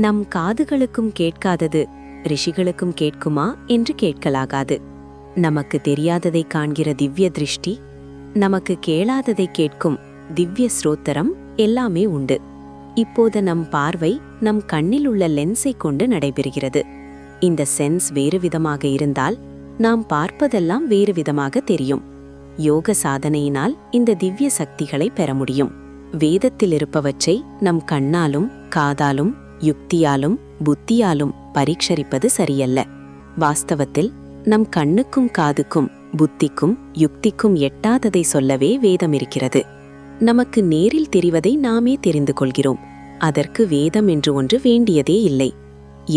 நம் காதுகளுக்கும் கேட்காதது ரிஷிகளுக்கும் கேட்குமா என்று கேட்கலாகாது. நமக்கு தெரியாததை காண்கிற திவ்ய திருஷ்டி, நமக்கு கேளாததை கேட்கும் திவ்ய ஸ்ரோத்தரம் எல்லாமே உண்டு. இப்போது நம் பார்வை நம் கண்ணில் உள்ள லென்ஸை கொண்டு நடைபெறுகிறது. இந்த சென்ஸ் வேறு விதமாக இருந்தால் நாம் பார்ப்பதெல்லாம் வேறு விதமாக தெரியும். யோக சாதனையினால் இந்த திவ்ய சக்திகளை பெற முடியும். வேதத்தில் இருப்பவற்றை நம் கண்ணாலும் காதாலும் யுக்தியாலும் புத்தியாலும் பரீட்சரிப்பது சரியல்ல. வாஸ்தவத்தில் நம் கண்ணுக்கும் காதுக்கும் புத்திக்கும் யுக்திக்கும் எட்டாததை சொல்லவே வேதம் இருக்கிறது. நமக்கு நேரில் தெரிவதை நாமே தெரிந்து கொள்கிறோம். அதற்கு வேதம் என்று ஒன்று வேண்டியதே இல்லை.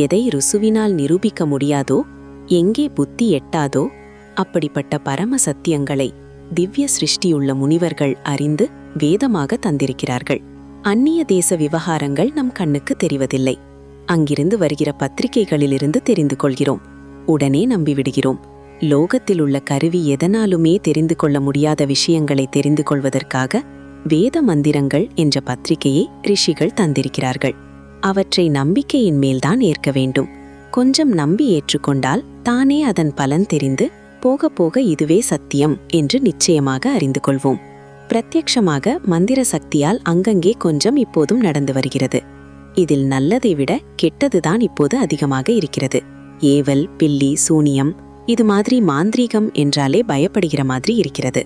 எதை ருசுவினால் நிரூபிக்க முடியாதோ, எங்கே புத்தி எட்டாதோ அப்படிப்பட்ட பரம சத்தியங்களை திவ்ய சிருஷ்டியுள்ள முனிவர்கள் அறிந்து வேதமாக தந்திருக்கிறார்கள். அந்நிய தேச விவகாரங்கள் நம் கண்ணுக்கு தெரிவதில்லை. அங்கிருந்து வருகிற பத்திரிகைகளிலிருந்து தெரிந்து கொள்கிறோம். உடனே நம்பிவிடுகிறோம். லோகத்தில் உள்ள கருவி எதனாலுமே தெரிந்து கொள்ள முடியாத விஷயங்களை தெரிந்து கொள்வதற்காக வேத மந்திரங்கள் என்ற பத்திரிகையை ரிஷிகள் தந்திருக்கிறார்கள். அவற்றை நம்பிக்கையின் மேல்தான் ஏற்க வேண்டும். கொஞ்சம் நம்பி ஏற்றுக்கொண்டால் தானே அதன் பலன் தெரிந்து போக போக இதுவே சத்தியம் என்று நிச்சயமாக அறிந்து கொள்வோம். பிரத்யக்ஷமாக மந்திர சக்தியால் அங்கங்கே கொஞ்சம் இப்போதும் நடந்து வருகிறது. இதில் நல்லதை விட கெட்டதுதான் இப்போது அதிகமாக இருக்கிறது. ஏவல், பில்லி, சூனியம் இது மாதிரி மாந்திரீகம் என்றாலே பயப்படுகிற மாதிரி இருக்கிறது.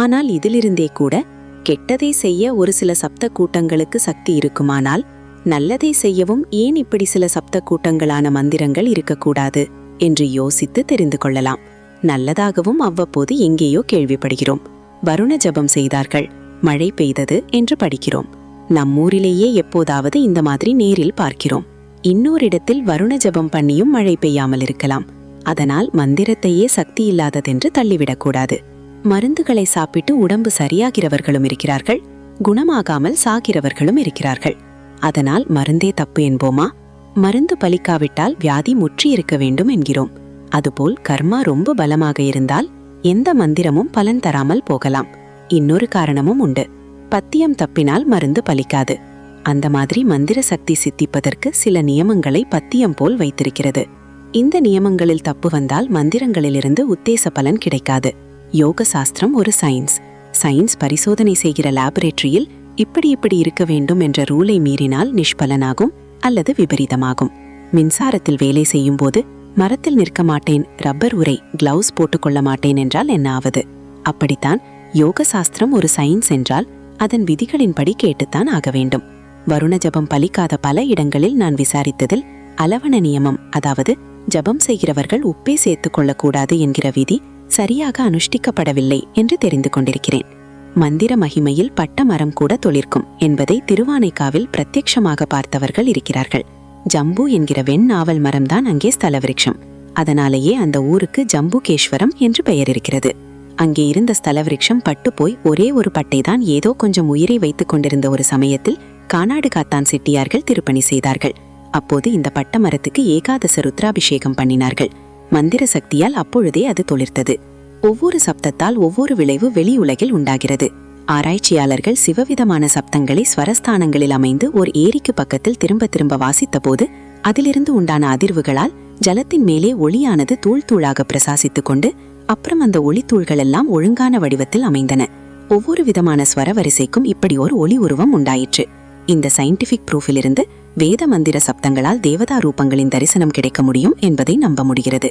ஆனால் இதிலிருந்தே கூட கெட்டதை செய்ய ஒரு சில சப்த கூட்டங்களுக்கு சக்தி இருக்குமானால் நல்லதை செய்யவும் ஏன் இப்படி சில சப்த கூட்டங்களான மந்திரங்கள் இருக்கக்கூடாது என்று யோசித்து தெரிந்து கொள்ளலாம். நல்லதாகவும் அவ்வப்போது எங்கேயோ கேள்விப்படுகிறோம். வருண ஜபம் செய்தார்கள், மழை பெய்தது என்று படிக்கிறோம். நம்மூரிலேயே எப்போதாவது இந்த மாதிரி நேரில் பார்க்கிறோம். இன்னோரிடத்தில் வருண ஜபம் பண்ணியும் மழை பெய்யாமல் இருக்கலாம். அதனால் மந்திரத்தையே சக்தி இல்லாததென்று தள்ளிவிடக்கூடாது. மருந்துகளை சாப்பிட்டு உடம்பு சரியாகிறவர்களும் இருக்கிறார்கள், குணமாகாமல் சாகிறவர்களும் இருக்கிறார்கள். அதனால் மருந்தே தப்பு என்போமா? மருந்து பலிக்காவிட்டால் வியாதி முற்றி இருக்க வேண்டும் என்கிறோம். அதுபோல் கர்மா ரொம்ப பலமாக இருந்தால் எந்த மந்திரமும் பலன் தராமல் போகலாம். இன்னொரு காரணமும் உண்டு. பத்தியம் தப்பினால் மருந்து பலிக்காது. அந்த மாதிரி மந்திர சக்தி சித்திப்பதற்கு சில நியமங்களை பத்தியம் போல் வைத்திருக்கிறது. இந்த நியமங்களில் தப்பு வந்தால் மந்திரங்களிலிருந்து உத்தேச பலன் கிடைக்காது. யோக சாஸ்திரம் ஒரு சயின்ஸ். சயின்ஸ் பரிசோதனை செய்கிற லேபரேட்டரியில் இப்படி இருக்க வேண்டும் என்ற ரூலை மீறினால் நிஷ்பலனாகும் அல்லது விபரீதமாகும். மின்சாரத்தில் வேலை செய்யும் போது மரத்தில் நிற்க மாட்டேன், ரப்பர் உரை, கிளவுஸ் போட்டுக்கொள்ள மாட்டேன் என்றால் என்ன ஆவது? அப்படித்தான் யோக சாஸ்திரம் ஒரு சயின்ஸ் என்றால் அதன் விதிகளின்படி கேட்டுத்தான் ஆக வேண்டும். வருண ஜபம் பலிக்காத பல இடங்களில் நான் விசாரித்ததில் அலவண நியமம், அதாவது ஜபம் செய்கிறவர்கள் உப்பே சேர்த்து கொள்ளக்கூடாது என்கிற விதி சரியாக அனுஷ்டிக்கப்படவில்லை என்று தெரிந்து கொண்டிருக்கிறேன். மந்திர மகிமையில் பட்ட மரம் கூட தொழிற்கும் என்பதை திருவானைக்காவில் பிரத்யட்சமாக பார்த்தவர்கள் இருக்கிறார்கள். ஜம்பு என்கிற வெண் நாவல் மரம்தான் அங்கே ஸ்தல விருட்சம். அதனாலேயே அந்த ஊருக்கு ஜம்புகேஸ்வரம் என்று பெயர் இருக்கிறது. அங்கே இருந்த ஸ்தல விருட்சம் பட்டு போய் ஒரே ஒரு பட்டைதான் ஏதோ கொஞ்சம் உயிரை வைத்துக் கொண்டிருந்த ஒரு சமயத்தில் கானாடு காத்தான் செட்டியார்கள் திருப்பணி செய்தார்கள். அப்போது இந்த பட்ட மரத்துக்கு ஏகாதச ருத்ராபிஷேகம் பண்ணினார்கள். மந்திர சக்தியால் அப்பொழுதே அது தொழிர்த்தது. ஒவ்வொரு சப்தத்தால் ஒவ்வொரு விளைவு வெளி உலகில் உண்டாகிறது. ஆராய்ச்சியாளர்கள் சிவவிதமான சப்தங்களை ஸ்வரஸ்தானங்களில் அமைந்து ஒரு ஏரிக்கு பக்கத்தில் திரும்ப திரும்ப வாசித்த போது அதிலிருந்து உண்டான அதிர்வுகளால் ஜலத்தின் மேலே ஒளியானது தூள் தூளாக பிரசாசித்துக் கொண்டு அப்புறம் அந்த ஒளித்தூள்கள் எல்லாம் ஒழுங்கான வடிவத்தில் அமைந்தன. ஒவ்வொரு விதமான ஸ்வர வரிசைக்கும் இப்படி ஒரு ஒளி உருவம் உண்டாயிற்று. இந்த சயின்டிபிக் ப்ரூஃபிலிருந்து வேத மந்திர சப்தங்களால் தேவதா ரூபங்களின் தரிசனம் கிடைக்க முடியும் என்பதை நம்ப முடிகிறது.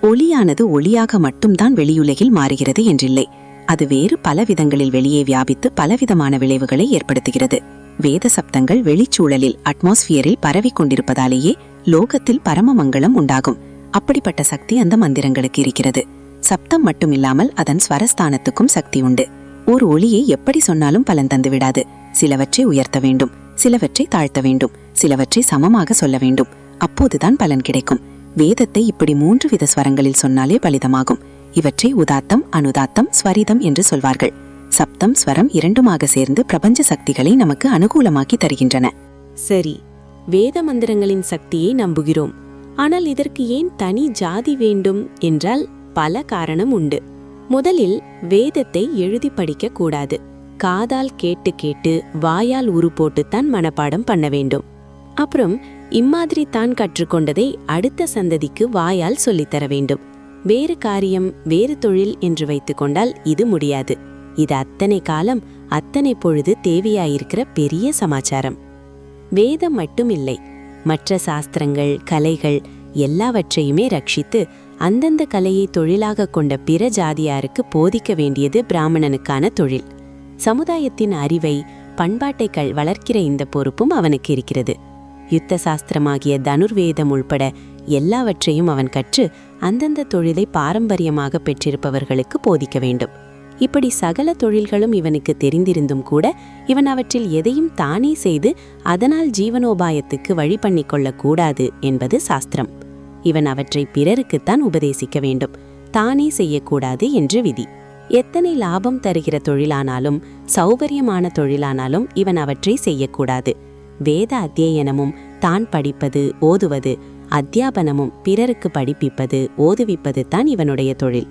ஒளியானது ஒளியாக மட்டும்தான் வெளியுலகில் மாறுகிறது என்றில்லை. அது வேறு பல விதங்களில் வெளியே வியாபித்து பலவிதமான விளைவுகளை ஏற்படுத்துகிறது. வேத சப்தங்கள் வெளிச்சூழலில் அட்மாஸ்பியரில் பரவி கொண்டிருப்பதாலேயே லோகத்தில் பரமமங்கலம் உண்டாகும். அப்படிப்பட்ட சக்தி அந்த மந்திரங்களுக்கு இருக்கிறது. சப்தம் மட்டுமில்லாமல் அதன் ஸ்வரஸ்தானத்துக்கும் சக்தி உண்டு. ஒரு ஒளியை எப்படி சொன்னாலும் பலன் தந்து விடாது. சிலவற்றை உயர்த்த வேண்டும், சிலவற்றை தாழ்த்த வேண்டும், சிலவற்றை சமமாக சொல்ல வேண்டும். அப்போதுதான் பலன் கிடைக்கும். வேதத்தை இப்படி 3 வித ஸ்வரங்களில் சொன்னாலே பலிதமாகும். இவற்றை உதாத்தம், அனுதாத்தம், ஸ்வரிதம் என்று சொல்வார்கள். சப்தம், ஸ்வரம் இரண்டுமாக சேர்ந்து பிரபஞ்ச சக்திகளை நமக்கு அனுகூலமாக்கி தருகின்றன. சரி, வேத மந்திரங்களின் சக்தியை நம்புகிறோம். ஆனால் இதற்கு ஏன் தனி ஜாதி வேண்டும் என்றால் பல காரணம் உண்டு. முதலில் வேதத்தை எழுதி படிக்க கூடாது. காதால் கேட்டு கேட்டு வாயால் உரு போட்டுத்தான் மனப்பாடம் பண்ண வேண்டும். அப்புறம் இம்மாதிரி தான் கற்றுக்கொண்டதை அடுத்த சந்ததிக்கு வாயால் சொல்லித்தர வேண்டும். வேறு காரியம், வேறு தொழில் என்று வைத்துக்கொண்டால் இது முடியாது. இது அத்தனை காலம், அத்தனை பொழுது தேவையாயிருக்கிற பெரிய சமாச்சாரம். வேதம் மட்டும் இல்லை, மற்ற சாஸ்திரங்கள், கலைகள் எல்லாவற்றையுமே ரட்சித்து அந்தந்த கலையை தொழிலாக கொண்ட பிற ஜாதியாருக்கு போதிக்க வேண்டியது பிராமணனுக்கான தொழில். சமுதாயத்தின் அறிவை, பண்பாட்டை வளர்க்கிற இந்த பொறுப்பும் அவனுக்கு இருக்கிறது. யுத்த சாஸ்திரமாகிய தனுர்வேதம் உள்பட எல்லாவற்றையும் அவன் கற்று அந்தந்த தொழிலை பாரம்பரியமாக பெற்றிருப்பவர்களுக்கு போதிக்க வேண்டும். இப்படி சகல தொழில்களும் இவனுக்கு தெரிந்திருந்தும் கூட இவன் அவற்றில் எதையும் தானே செய்து அதனால் ஜீவனோபாயத்துக்கு வழி பண்ணிக்கொள்ளக்கூடாது என்பது சாஸ்திரம். இவன் அவற்றை பிறருக்குத்தான் உபதேசிக்க வேண்டும், தானே செய்யக்கூடாது என்று விதி. எத்தனை லாபம் தருகிற தொழிலானாலும் சௌகரியமான தொழிலானாலும் இவன் அவற்றை செய்யக்கூடாது. வேத அத்தியனமும் தான் படிப்பது, ஓதுவது, அத்தியாபனமும் பிறருக்கு படிப்பிப்பது, ஓதுவிப்பது தான் இவனுடைய தொழில்.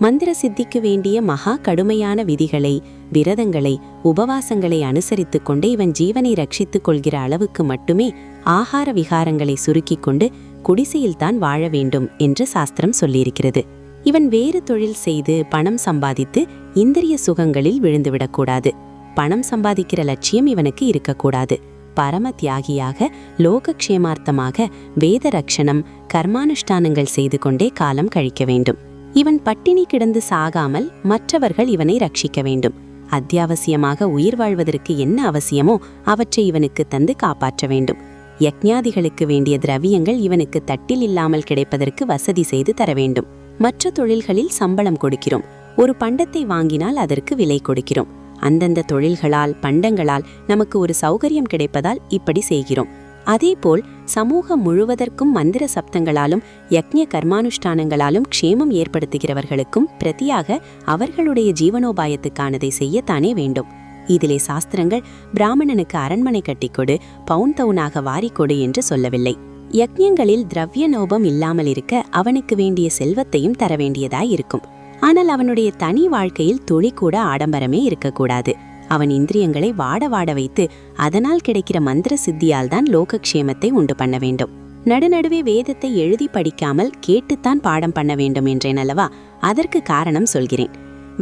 மந்திர சித்திக்கு வேண்டிய மகா கடுமையான விதிகளை, விரதங்களை, உபவாசங்களை அனுசரித்துக் கொண்டு இவன் ஜீவனை ரட்சித்துக் கொள்கிற அளவுக்கு மட்டுமே ஆகார விகாரங்களை சுருக்கிக் கொண்டு குடிசையில்தான் வாழ வேண்டும் என்று சாஸ்திரம் சொல்லியிருக்கிறது. இவன் வேறு தொழில் செய்து பணம் சம்பாதித்து இந்திரிய சுகங்களில் விழுந்துவிடக்கூடாது. பணம் சம்பாதிக்கிற லட்சியம் இவனுக்கு இருக்கக்கூடாது. பரம தியாகியாக, லோகக்ஷேமார்த்தமாக வேத ரக்ஷணம், கர்மானுஷ்டானங்கள் செய்து கொண்டே காலம் கழிக்க வேண்டும். இவன் பட்டினி கிடந்து சாகாமல் மற்றவர்கள் இவனை ரட்சிக்க வேண்டும். அத்தியாவசியமாக உயிர் வாழ்வதற்கு என்ன அவசியமோ அவற்றை இவனுக்கு தந்து காப்பாற்ற வேண்டும். யக்ஞாதிகளுக்கு வேண்டிய திரவியங்கள் இவனுக்கு தட்டில் இல்லாமல் கிடைப்பதற்கு வசதி செய்து தர வேண்டும். மற்ற தொழில்களில் சம்பளம் கொடுக்கிறோம். ஒரு பண்டத்தை வாங்கினால் அதற்கு விலை கொடுக்கிறோம். அந்தந்த தொழில்களால், பண்டங்களால் நமக்கு ஒரு சௌகரியம் கிடைப்பதால் இப்படி செய்கிறோம். அதேபோல் சமூகம் முழுவதற்கும் மந்திர சப்தங்களாலும் யக்ஞ கர்மானுஷ்டானங்களாலும் க்ஷேமம் ஏற்படுத்துகிறவர்களுக்கும் பிரதியாக அவர்களுடைய ஜீவனோபாயத்துக்கானதை செய்யத்தானே வேண்டும். இதிலே சாஸ்திரங்கள் பிராமணனுக்கு அரண்மனை கட்டிக்கொடு, பவுன் தவுனாக வாரிக்கொடு என்று சொல்லவில்லை. யக்ஞங்களில் திரவிய நோபம் இல்லாமல் இருக்க அவனுக்கு வேண்டிய செல்வத்தையும் தர வேண்டியதாயிருக்கும். ஆனால் அவனுடைய தனி வாழ்க்கையில் துளி கூட ஆடம்பரமே இருக்கக்கூடாது. அவன் இந்திரியங்களை வாட வாட வைத்து அதனால் கிடைக்கிற மந்திர சித்தியால் தான் லோகக்ஷேமத்தை உண்டு பண்ண வேண்டும். நடுநடுவே வேதத்தை எழுதி படிக்காமல் கேட்டுத்தான் பாடம் பண்ண வேண்டும் என்றேன் அல்லவா? அதற்கு காரணம் சொல்கிறேன்.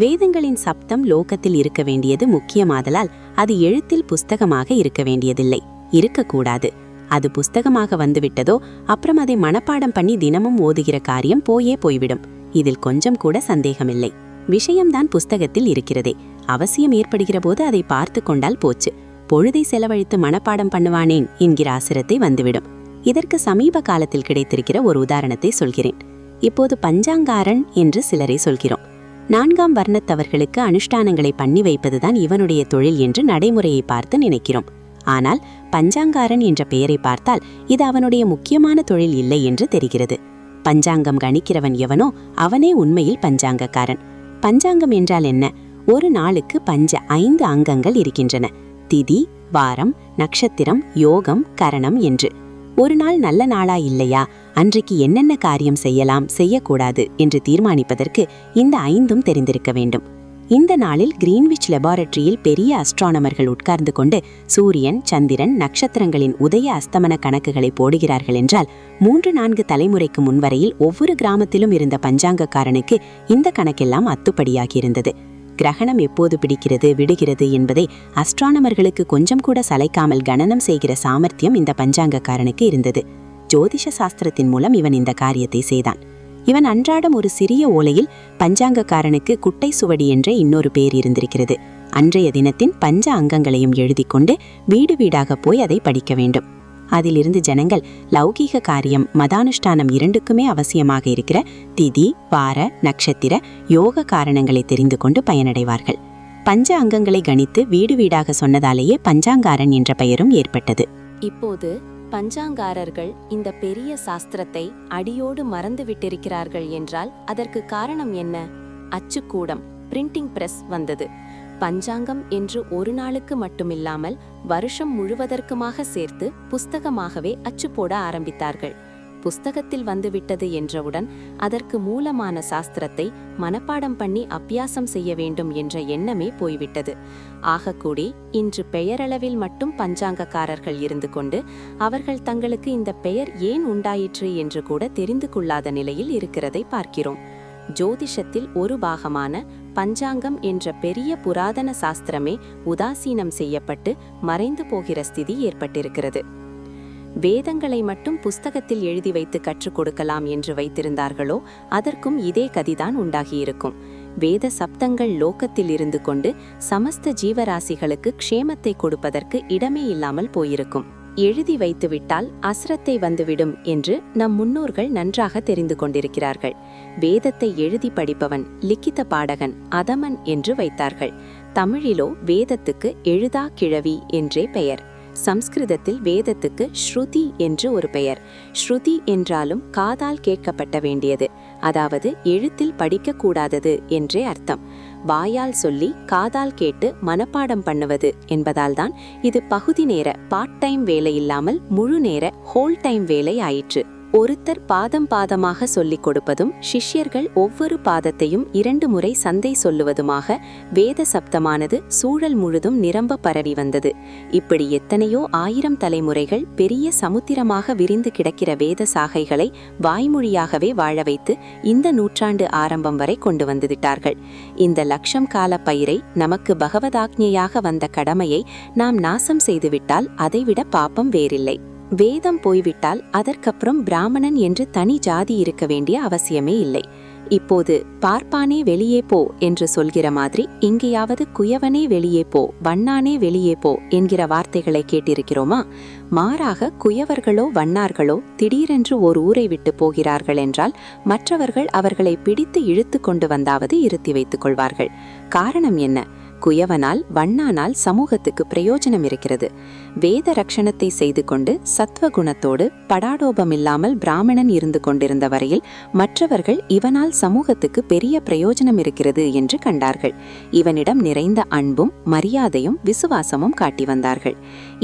வேதங்களின் சப்தம் லோகத்தில் இருக்க வேண்டியது முக்கியமாதலால் அது எழுத்தில் புஸ்தகமாக இருக்க வேண்டியதில்லை, இருக்கக்கூடாது. அது புஸ்தகமாக வந்துவிட்டதோ அப்புறம் அதை மனப்பாடம் பண்ணி தினமும் ஓதுகிற காரியம் போய்விடும். இதில் கொஞ்சம் கூட சந்தேகமில்லை. விஷயம்தான் புஸ்தகத்தில் இருக்கிறதே. அவசியம் ஏற்படுகிற போது அதை பார்த்து கொண்டால் போச்சு. பொழுதை செலவழித்து மனப்பாடம் பண்ணுவானேன் என்கிற ஆசிரத்தை வந்துவிடும். இதற்கு சமீப காலத்தில் கிடைத்திருக்கிற ஒரு உதாரணத்தை சொல்கிறேன். இப்போது பஞ்சாங்காரன் என்று சிலரை சொல்கிறோம். 4ஆம் வர்ணத்தவர்களுக்கு அனுஷ்டானங்களை பண்ணி வைப்பதுதான் இவனுடைய தொழில் என்று நடைமுறையை பார்த்து நினைக்கிறோம். ஆனால் பஞ்சாங்காரன் என்ற பெயரை பார்த்தால் இது அவனுடைய முக்கியமான தொழில் இல்லை என்று தெரிகிறது. பஞ்சாங்கம் கணிக்கிறவன் எவனோ அவனே உண்மையில் பஞ்சாங்கக்காரன். பஞ்சாங்கம் என்றால் என்ன? ஒரு நாளுக்கு 5 அங்கங்கள் இருக்கின்றன. திதி, வாரம், நட்சத்திரம், யோகம், கரணம் என்று. ஒரு நாள் நல்ல நாளா இல்லையா, அன்றைக்கு என்னென்ன காரியம் செய்யலாம், செய்யக்கூடாது என்று தீர்மானிப்பதற்கு இந்த 5ம் தெரிந்திருக்க வேண்டும். இந்த நாளில் கிரீன்விச் லெபார்டரியில் பெரிய அஸ்ட்ரானமர்கள் உட்கார்ந்து கொண்டு சூரியன், சந்திரன், நட்சத்திரங்களின் உதய அஸ்தமன கணக்குகளை போடுகிறார்கள் என்றால் 3-4 தலைமுறைக்கு முன்வரையில் ஒவ்வொரு கிராமத்திலும் இருந்த பஞ்சாங்கக்காரனுக்கு இந்த கணக்கெல்லாம் அத்துப்படியாகியிருந்தது. கிரகணம் எப்போது பிடிக்கிறது, விடுகிறது என்பதை அஸ்ட்ரானமர்களுக்கு கொஞ்சம் கூட சளைக்காமல் கணனம் செய்கிற சாமர்த்தியம் இந்த பஞ்சாங்கக்காரனுக்கு இருந்தது. ஜோதிஷ சாஸ்திரத்தின் மூலம் இவன் இந்த காரியத்தை செய்தான். இவன் அன்றாடம் ஒரு சிறிய ஓலையில் பஞ்சாங்கக்காரனுக்கு குட்டை சுவடி என்ற இன்னொரு பேர் இருந்திருக்கிறது. அன்றைய தினத்தின் பஞ்ச அங்கங்களையும் எழுதி கொண்டு வீடு வீடாக போய் அதை படிக்க வேண்டும். அதிலிருந்து ஜனங்கள் லௌகீக காரியம், மதானுஷ்டானம் இரண்டுக்குமே அவசியமாக இருக்கிற திதி, வார, நட்சத்திர, யோக காரணங்களை தெரிந்து கொண்டு பயனடைவார்கள். பஞ்ச அங்கங்களை கணித்து வீடு வீடாக சொன்னதாலேயே பஞ்சாங்காரன் என்ற பெயரும் ஏற்பட்டது. இப்போது பஞ்சாங்காரர்கள் இந்த பெரிய சாஸ்திரத்தை அடியோடு மறந்துவிட்டிருக்கிறார்கள் என்றால் அதற்கு காரணம் என்ன? அச்சுக்கூடம், பிரிண்டிங் பிரஸ் வந்தது. பஞ்சாங்கம் என்று ஒரு நாளுக்கு மட்டுமில்லாமல் வருஷம் முழுவதற்குமாக சேர்த்து புஸ்தகமாகவே அச்சு போட ஆரம்பித்தார்கள். புஸ்தகத்தில் வந்துவிட்டது என்றவுடன் அதற்கு மூலமான சாஸ்திரத்தை மனப்பாடம் பண்ணி அபியாசம் செய்ய வேண்டும் என்ற எண்ணமே போய்விட்டது. ஆகக்கூடி இன்று பெயரளவில் மட்டும் பஞ்சாங்கக்காரர்கள் இருந்து கொண்டு அவர்கள் தங்களுக்கு இந்த பெயர் ஏன் உண்டாயிற்று என்று கூட தெரிந்து கொள்ளாத நிலையில் இருக்கிறதை பார்க்கிறோம். ஜோதிஷத்தில் ஒரு பாகமான பஞ்சாங்கம் என்ற பெரிய புராதன சாஸ்திரமே உதாசீனம் செய்யப்பட்டு மறைந்து போகிற ஸ்திதி ஏற்பட்டிருக்கிறது. வேதங்களை மட்டும் புஸ்தகத்தில் எழுதி வைத்து கற்றுக் கொடுக்கலாம் என்று வைத்திருந்தார்களோ அதற்கும் இதே கதிதான் உண்டாகியிருக்கும். வேத சப்தங்கள் லோகத்தில் இருந்து கொண்டு சமஸ்த ஜீவராசிகளுக்கு க்ஷேமத்தை கொடுப்பதற்கு இடமே இல்லாமல் போயிருக்கும். எழுதி வைத்துவிட்டால் அஸ்ரத்தை வந்துவிடும் என்று நம் முன்னோர்கள் நன்றாக தெரிந்து கொண்டிருக்கிறார்கள். வேதத்தை எழுதி படிப்பவன் லிக்கித பாடகன் அதமன் என்று வைத்தார்கள். தமிழிலோ வேதத்துக்கு எழுதா கிழவி என்றே பெயர். சம்ஸ்கிருதத்தில் வேதத்துக்கு ஸ்ருதி என்று ஒரு பெயர். ஸ்ருதி என்றாலும் காதால் கேட்கப்பட்ட வேண்டியது, அதாவது எழுத்தில் படிக்கக்கூடாதது என்றே அர்த்தம். வாயால் சொல்லி காதால் கேட்டு மனப்பாடம் பண்ணுவது என்பதால்தான் இது பகுதி நேர பார்ட் டைம் வேலை இல்லாமல் முழு நேர ஹோல் டைம் வேலை ஆயிற்று. ஒருத்தர் பாதம் பாதமாக சொல்லிக் கொடுப்பதும் சிஷ்யர்கள் ஒவ்வொரு பாதத்தையும் 2 முறை சந்தை சொல்லுவதுமாக வேத சப்தமானது சூழல் முழுதும் நிரம்ப பரவி வந்தது. இப்படி எத்தனையோ 1000 தலைமுறைகள் பெரிய சமுத்திரமாக விரிந்து கிடக்கிற வேத சாகைகளை வாய்மொழியாகவே வாழ வைத்து இந்த நூற்றாண்டு ஆரம்பம் வரை கொண்டு வந்துவிட்டார்கள். இந்த லட்சம் கால பயிரை நமக்கு பகவதாக்ஞையாக வந்த கடமையை நாம் நாசம் செய்துவிட்டால் அதைவிட பாப்பம் வேறில்லை. வேதம் போய்விட்டால் அதற்கப்புறம் பிராமணன் என்று தனி ஜாதி இருக்க வேண்டிய அவசியமே இல்லை. இப்போது பார்ப்பானே வெளியே போ என்று சொல்கிற மாதிரி எங்கேயாவது குயவனே வெளியே போ, வண்ணானே வெளியே போ என்கிற வார்த்தைகளை கேட்டிருக்கிறோமா? மாறாக குயவர்களோ வண்ணார்களோ திடீரென்று ஒரு ஊரை விட்டு போகிறார்கள் என்றால் மற்றவர்கள் அவர்களை பிடித்து இழுத்து கொண்டு வந்தாவது இருத்தி வைத்துக் கொள்வார்கள். காரணம் என்ன? குயவனால் வண்ணானால் சமூகத்துக்கு பிரயோஜனம் இருக்கிறது. வேத ரட்சணத்தை செய்து கொண்டு சத்வகுணத்தோடு படாடோபமில்லாமல் பிராமணன் இருந்து கொண்டிருந்த வரையில் மற்றவர்கள் இவனால் சமூகத்துக்கு பெரிய பிரயோஜனம் இருக்கிறது என்று கண்டார்கள். இவனிடம் நிறைந்த அன்பும் மரியாதையும் விசுவாசமும் காட்டி வந்தார்கள்.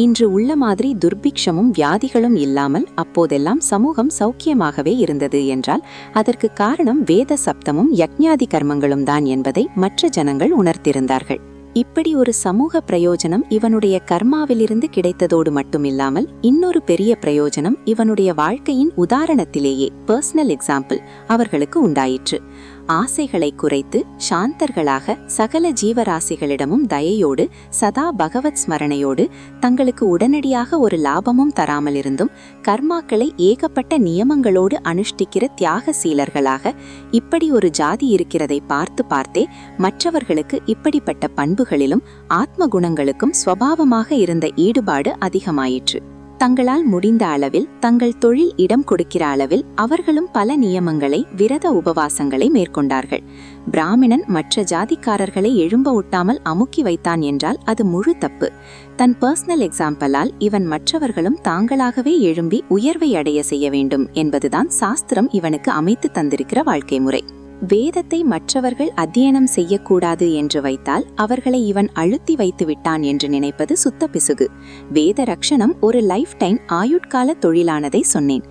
இன்று உள்ள மாதிரி துர்பிக்ஷமும் வியாதிகளும் இல்லாமல் அப்போதெல்லாம் சமூகம் சௌக்கியமாகவே இருந்தது என்றால் அதற்கு காரணம் வேத சப்தமும் யக்ஞாதி கர்மங்களும் தான் என்பதை மற்ற ஜனங்கள் உணர்த்திருந்தார்கள். இப்படி ஒரு சமூக பிரயோஜனம் இவனுடைய கர்மாவிலிருந்து கிடைத்ததோடு மட்டுமில்லாமல் இன்னொரு பெரிய பிரயோஜனம் இவனுடைய வாழ்க்கையின் உதாரணத்திலேயே பர்சனல் எக்ஸாம்பிள் அவர்களுக்கு உண்டாயிற்று. ஆசைகளை குறைத்து சாந்தர்களாக சகல ஜீவராசிகளிடமும் தயையோடு சதா பகவத் ஸ்மரணையோடு தங்களுக்கு உடனடியாக ஒரு லாபமும் தராமல் இருந்தும் கர்மாக்களை ஏகப்பட்ட நியமங்களோடு அனுஷ்டிக்கிற தியாகசீலர்களாக இப்படி ஒரு ஜாதி இருக்கிறதை பார்த்து பார்த்தே மற்றவர்களுக்கு இப்படிப்பட்ட பண்புகளிலும் ஆத்ம குணங்களுக்கும் ஸ்வபாவமாக இருந்த ஈடுபாடு அதிகமாயிற்று. தங்களால் முடிந்த அளவில் தங்கள் தொழில் இடம் கொடுக்கிற அளவில் அவர்களும் பல நியமங்களை விரத உபவாசங்களை மேற்கொண்டார்கள். பிராமணன் மற்ற ஜாதிக்காரர்களை எழும்ப ஒட்டாமல் அமுக்கி வைத்தான் என்றால் அது முழு தப்பு. தன் பர்சனல் எக்ஸாம்பிளால் இவன் மற்றவர்களும் தாங்களாகவே எழும்பி உயர்வை அடைய செய்ய வேண்டும் என்பதுதான் சாஸ்திரம் இவனுக்கு அமைத்து தந்திருக்கிற வாழ்க்கை முறை. வேதத்தை மற்றவர்கள் அத்தியனம் செய்யக்கூடாது என்று வைத்தால் அவர்களை இவன் அழுத்தி வைத்து விட்டான் என்று நினைப்பது சுத்த பிசுகு. வேத ரட்சணம் ஒரு லைஃப் டைம் ஆயுட்கால தொழிலானதை சொன்னேன்.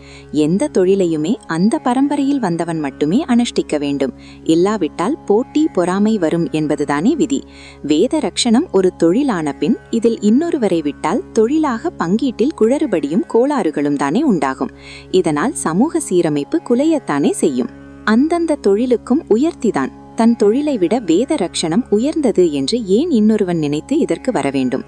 எந்த தொழிலையுமே அந்த பரம்பரையில் வந்தவன் மட்டுமே அனுஷ்டிக்க வேண்டும், இல்லாவிட்டால் போட்டி பொறாமை வரும் என்பதுதானே விதி. வேத ரட்சணம் ஒரு தொழிலான பின் இதில் இன்னொருவரை விட்டால் தொழிலாக பங்கீட்டில் குளறுபடியும் கோளாறுகளும் தானே உண்டாகும். இதனால் சமூக சீரமைப்பு குலையத்தானே செய்யும். அந்தந்த தொழிலுக்கும் உயர்த்திதான். தன் தொழிலை விட வேத ரட்சணம் உயர்ந்தது என்று ஏன் இன்னொருவன் நினைத்து இதற்கு வரவேண்டும்?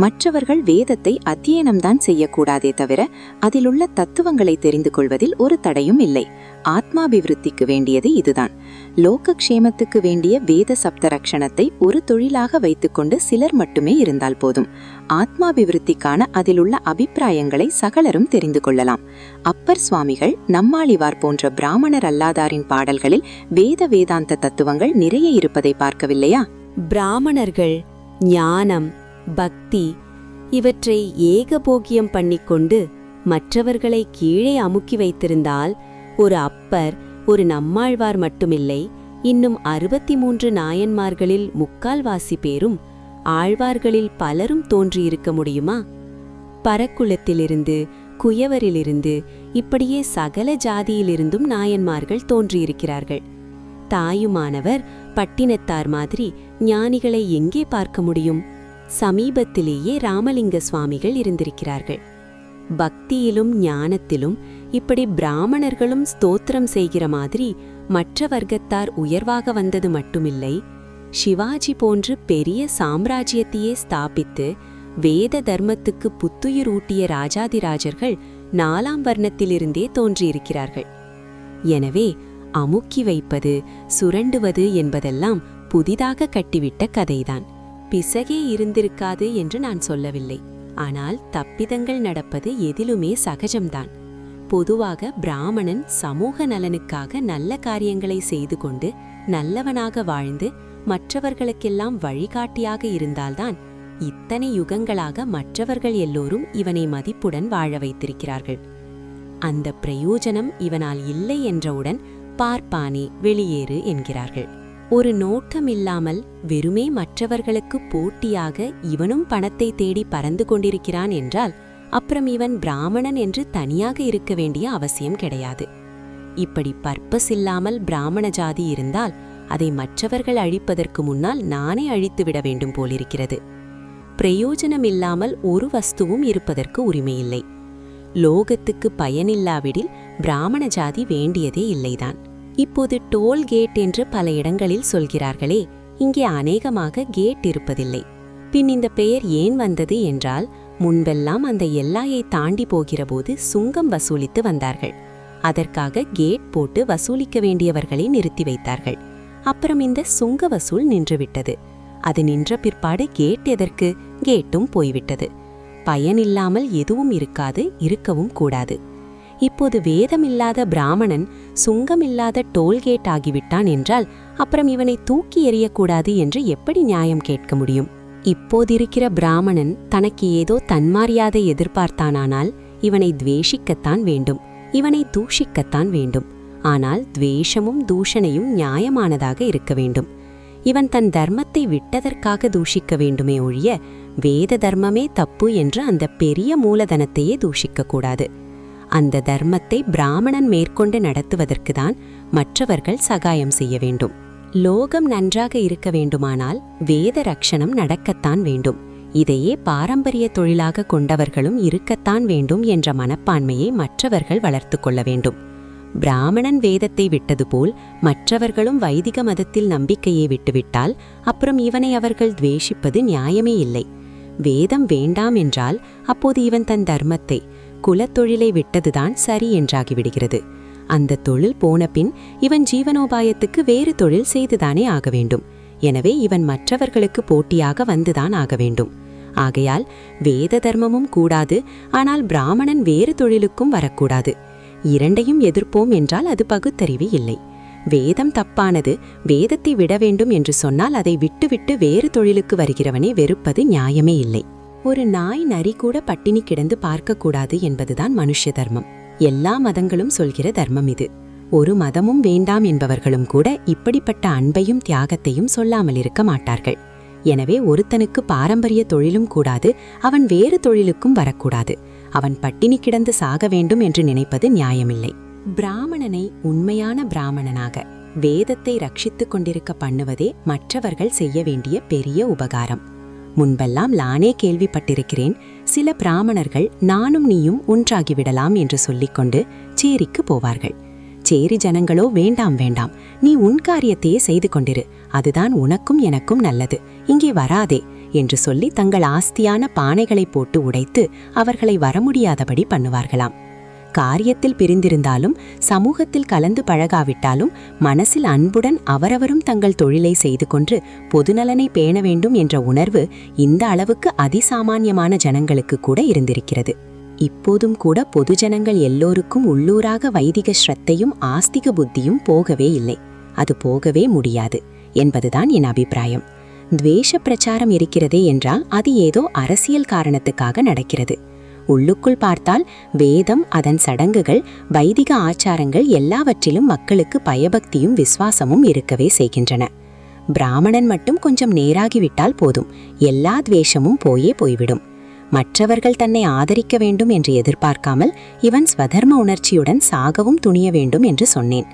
மற்றவர்கள் வேதத்தை அத்தியனம்தான் செய்யக்கூடாதே தவிர அதிலுள்ள தத்துவங்களை தெரிந்து கொள்வதில் ஒரு தடையும் இல்லை. ஆத்மாபிவிருத்திக்கு வேண்டியது இதுதான். லோகக்ஷேமத்துக்கு வேண்டிய வேத சப்த ரட்சணத்தை ஒரு தொழிலாக வைத்துக்கொண்டு சிலர் மட்டுமே இருந்தால் போதும். ஆத்மாபிவிருத்திக்கான அதிலுள்ள அபிப்பிராயங்களை சகலரும் தெரிந்து கொள்ளலாம். அப்பர் சுவாமிகள், நம்மாளிவார் போன்ற பிராமணர் அல்லாதாரின் பாடல்களில் வேத வேதாந்த தத்துவங்கள் நிறைய இருப்பதை பார்க்கவில்லையா? பிராமணர்கள் ஞானம், பக்தி இவற்றை ஏகபோகியம் பண்ணிக்கொண்டு மற்றவர்களை கீழே அமுக்கி வைத்திருந்தால் ஒரு அப்பர், ஒரு நம்மாழ்வார் மட்டுமில்லை, இன்னும் 63 நாயன்மார்களில் 3/4 பேரும் ஆழ்வார்களில் பலரும் தோன்றியிருக்க முடியுமா? பரக்குளத்திலிருந்து, குயவரிலிருந்து, இப்படியே சகல ஜாதியிலிருந்தும் நாயன்மார்கள் தோன்றியிருக்கிறார்கள். தாயுமானவர் பட்டினத்தார் மாதிரி ஞானிகளை எங்கே பார்க்க முடியும்? சமீபத்திலேயே ராமலிங்க சுவாமிகள் இருந்திருக்கிறார்கள். பக்தியிலும் ஞானத்திலும் இப்படி பிராமணர்களும் ஸ்தோத்திரம் செய்கிற மாதிரி மற்ற வர்க்கத்தார் உயர்வாக வந்தது மட்டுமில்லை, சிவாஜி போன்று பெரிய சாம்ராஜ்யத்தையே ஸ்தாபித்து வேத தர்மத்துக்கு புத்துயிர் ஊட்டிய ராஜாதிராஜர்கள் 4ஆம் வர்ணத்திலிருந்தே தோன்றியிருக்கிறார்கள். எனவே அமுக்கி வைப்பது, சுரண்டுவது என்பதெல்லாம் புதிதாக கட்டிவிட்ட கதைதான். பிசகே இருந்திருக்காது என்று நான் சொல்லவில்லை. ஆனால் தப்பிதங்கள் நடப்பது எதிலுமே சகஜம்தான். பொதுவாக பிராமணன் சமூக நலனுக்காக நல்ல காரியங்களை செய்து கொண்டு நல்லவனாக வாழ்ந்து மற்றவர்களுக்கெல்லாம் வழிகாட்டியாக இருந்தால்தான் இத்தனை யுகங்களாக மற்றவர்கள் எல்லோரும் இவனை மதிப்புடன் வாழ வைத்திருக்கிறார்கள். அந்த பிரயோஜனம் இவனால் இல்லை என்றவுடன் பார்ப்பானே, வெளியேறு என்கிறார்கள். ஒரு நோட்டமில்லாமல் வெறுமே மற்றவர்களுக்கு போட்டியாக இவனும் பணத்தை தேடி பறந்து கொண்டிருக்கிறான் என்றால் அப்புறம் இவன் பிராமணன் என்று தனியாக இருக்க வேண்டிய அவசியம் கிடையாது. இப்படி பர்பஸ் இல்லாமல் பிராமண ஜாதி இருந்தால் அதை மற்றவர்கள் அழிப்பதற்கு முன்னால் நானே அழித்துவிட வேண்டும் போலிருக்கிறது. பிரயோஜனமில்லாமல் ஒரு வஸ்துவும் இருப்பதற்கு உரிமையில்லை. லோகத்துக்கு பயனில்லாவிடில் பிராமண ஜாதி வேண்டியதே இல்லைதான். இப்போது டோல் கேட் என்று பல இடங்களில் சொல்கிறார்களே, இங்கே அநேகமாக கேட் இருப்பதில்லை. பின் இந்த பெயர் ஏன் வந்தது என்றால், முன்பெல்லாம் அந்த எல்லையை தாண்டி போகிறபோது சுங்கம் வசூலித்து வந்தார்கள். அதற்காக கேட் போட்டு வசூலிக்க வேண்டியவர்களை நிறுத்தி வைத்தார்கள். அப்புறம் இந்த சுங்க வசூல் நின்றுவிட்டது. அது நின்ற பிற்பாடு கேட் எதற்கு? கேட்டும் போய்விட்டது. பயனில்லாமல் எதுவும் இருக்காது, இருக்கவும் கூடாது. இப்போது வேதமில்லாத பிராமணன் சுங்கமில்லாத டோல்கேட் ஆகிவிட்டான் என்றால் அப்புறம் இவனை தூக்கி எறியக்கூடாது என்று எப்படி நியாயம் கேட்க முடியும்? இப்போதிருக்கிற பிராமணன் தனக்கு ஏதோ தன்மாரியாதை எதிர்பார்த்தானால் இவனை துவேஷிக்கத்தான் வேண்டும், இவனை தூஷிக்கத்தான் வேண்டும். ஆனால் துவேஷமும் தூஷணையும் நியாயமானதாக இருக்க வேண்டும். இவன் தன் தர்மத்தை விட்டதற்காக தூஷிக்க வேண்டுமே ஒழிய வேத தர்மமே தப்பு என்று அந்த பெரிய மூலதனத்தையே தூஷிக்கக்கூடாது. அந்த தர்மத்தை பிராமணன் மேற்கொண்டு நடத்துவதற்குதான் மற்றவர்கள் சகாயம் செய்ய வேண்டும். லோகம் நன்றாக இருக்க வேண்டுமானால் வேத ரக்ஷணம் நடக்கத்தான் வேண்டும். இதையே பாரம்பரிய தொழிலாக கொண்டவர்களும் இருக்கத்தான் வேண்டும் என்ற மனப்பான்மையை மற்றவர்கள் வளர்த்து கொள்ள வேண்டும். பிராமணன் வேதத்தை விட்டது போல் மற்றவர்களும் வைதிக மதத்தில் நம்பிக்கையை விட்டுவிட்டால் அப்புறம் இவனை அவர்கள் துவேஷிப்பது நியாயமே இல்லை. வேதம் வேண்டாம் என்றால் அப்போது இவன் தன் தர்மத்தை, குலத்தொழிலை விட்டதுதான் சரி என்றாகிவிடுகிறது. அந்த தொழில் போன பின் இவன் ஜீவனோபாயத்துக்கு வேறு தொழில் செய்துதானே ஆக வேண்டும். எனவே இவன் மற்றவர்களுக்கு போட்டியாக வந்துதான் ஆக வேண்டும். ஆகையால் வேத தர்மமும் கூடாது, ஆனால் பிராமணன் வேறு தொழிலுக்கும் வரக்கூடாது. இரண்டையும் எதிர்ப்போம் என்றால் அது பகுத்தறிவு இல்லை. வேதம் தப்பானது, வேதத்தை விட வேண்டும் என்று சொன்னால் அதை விட்டுவிட்டு வேறு தொழிலுக்கு வருகிறவனை வெறுப்பது நியாயமே இல்லை. ஒரு நாய் நரி கூட பட்டினி கிடந்து பார்க்கக்கூடாது என்பதுதான் மனுஷ தர்மம். எல்லா மதங்களும் சொல்கிற தர்மம் இது. ஒரு மதமும் வேண்டாம் என்பவர்களும் கூட இப்படிப்பட்ட அன்பையும் தியாகத்தையும் சொல்லாமல் இருக்க மாட்டார்கள். எனவே ஒருத்தனுக்கு பாரம்பரிய தொழிலும் கூடாது, அவன் வேறு தொழிலுக்கும் வரக்கூடாது. அவன் பட்டினி கிடந்து சாக வேண்டும் என்று நினைப்பது நியாயமில்லை. பிராமணனை உண்மையான பிராமணனாக வேதத்தை ரட்சித்துக் கொண்டிருக்க பண்ணுவதே மற்றவர்கள் செய்ய வேண்டிய பெரிய உபகாரம். முன்பெல்லாம் நானே கேள்விப்பட்டிருக்கிறேன், சில பிராமணர்கள் நானும் நீயும் ஒன்றாகிவிடலாம் என்று சொல்லிக்கொண்டு சேரிக்கு போவார்கள். சேரி ஜனங்களோ வேண்டாம் வேண்டாம், நீ உன் காரியத்தையே செய்து கொண்டிரு, அதுதான் உனக்கும் எனக்கும் நல்லது, இங்கே வராதே என்று சொல்லி தங்கள் ஆஸ்தியான பானைகளை போட்டு உடைத்து அவர்களை வரமுடியாதபடி பண்ணுவார்களாம். காரியத்தில் பிரிந்திருந்தாலும் சமூகத்தில் கலந்து பழகாவிட்டாலும் மனசில் அன்புடன் அவரவரும் தங்கள் தொழிலை செய்து கொண்டு பொதுநலனை பேண வேண்டும் என்ற உணர்வு இந்த அளவுக்கு அதிசாமான்யமான ஜனங்களுக்கு கூட இருந்திருக்கிறது. இப்போதும் கூட பொதுஜனங்கள் எல்லோருக்கும் உள்ளூராக வைதிக ஸ்ரத்தையும் ஆஸ்திக புத்தியும் போகவே இல்லை. அது போகவே முடியாது என்பதுதான் என் அபிப்பிராயம். துவேஷ பிரச்சாரம் இருக்கிறதே என்றால் அது ஏதோ அரசியல் காரணத்துக்காக நடக்கிறது. உள்ளுக்குள் பார்த்தால் வேதம், அதன் சடங்குகள், வைதிக ஆச்சாரங்கள் எல்லாவற்றிலும் மக்களுக்கு பயபக்தியும் விசுவாசமும் இருக்கவே செய்கின்றன. பிராமணன் மட்டும் கொஞ்சம் நேராகிவிட்டால் போதும், எல்லா துவேஷமும் போய்விடும். மற்றவர்கள் தன்னை ஆதரிக்க வேண்டும் என்று எதிர்பார்க்காமல் இவன் ஸ்வதர்ம உணர்ச்சியுடன் சாகவும் துணிய வேண்டும் என்று சொன்னேன்.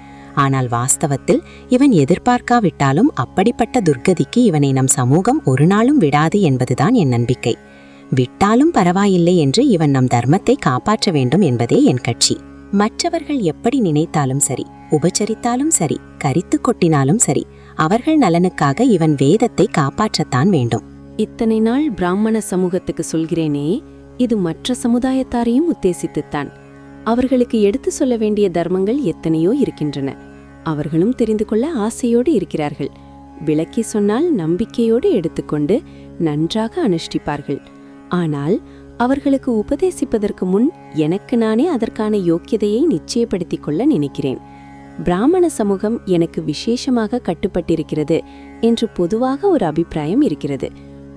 ஆனால் வாஸ்தவத்தில் இவன் எதிர்பார்க்காவிட்டாலும் அப்படிப்பட்ட துர்கதிக்கு இவனை நம் சமூகம் ஒரு நாளும் விடாது என்பதுதான் என் நம்பிக்கை. விட்டாலும் பரவாயில்லை என்று இவன் நம் தர்மத்தை காப்பாற்ற வேண்டும் என்பதே என் கட்சி. மற்றவர்கள் எப்படி நினைத்தாலும் சரி, உபச்சரித்தாலும் சரி, கரித்து கொட்டினாலும் சரி, அவர்கள் நலனுக்காக இவன் வேதத்தை காப்பாற்றத்தான் வேண்டும். இத்தனை நாள் பிராமண சமூகத்துக்கு சொல்கிறேனே, இது மற்ற சமுதாயத்தாரையும் உத்தேசித்துத்தான். அவர்களுக்கு எடுத்து சொல்ல வேண்டிய தர்மங்கள் எத்தனையோ இருக்கின்றன. அவர்களும் தெரிந்து கொள்ள ஆசையோடு இருக்கிறார்கள். விளக்கி சொன்னால் நம்பிக்கையோடு எடுத்துக்கொண்டு நன்றாக அனுஷ்டிப்பார்கள். ஆனால் அவர்களுக்கு உபதேசிப்பதற்கு முன் எனக்கு நானே அதற்கான யோக்கியதையை நிச்சயப்படுத்திக் கொள்ள நினைக்கிறேன். பிராமண சமூகம் எனக்கு விசேஷமாக கட்டுப்பட்டிருக்கிறது என்று பொதுவாக ஒரு அபிப்பிராயம் இருக்கிறது.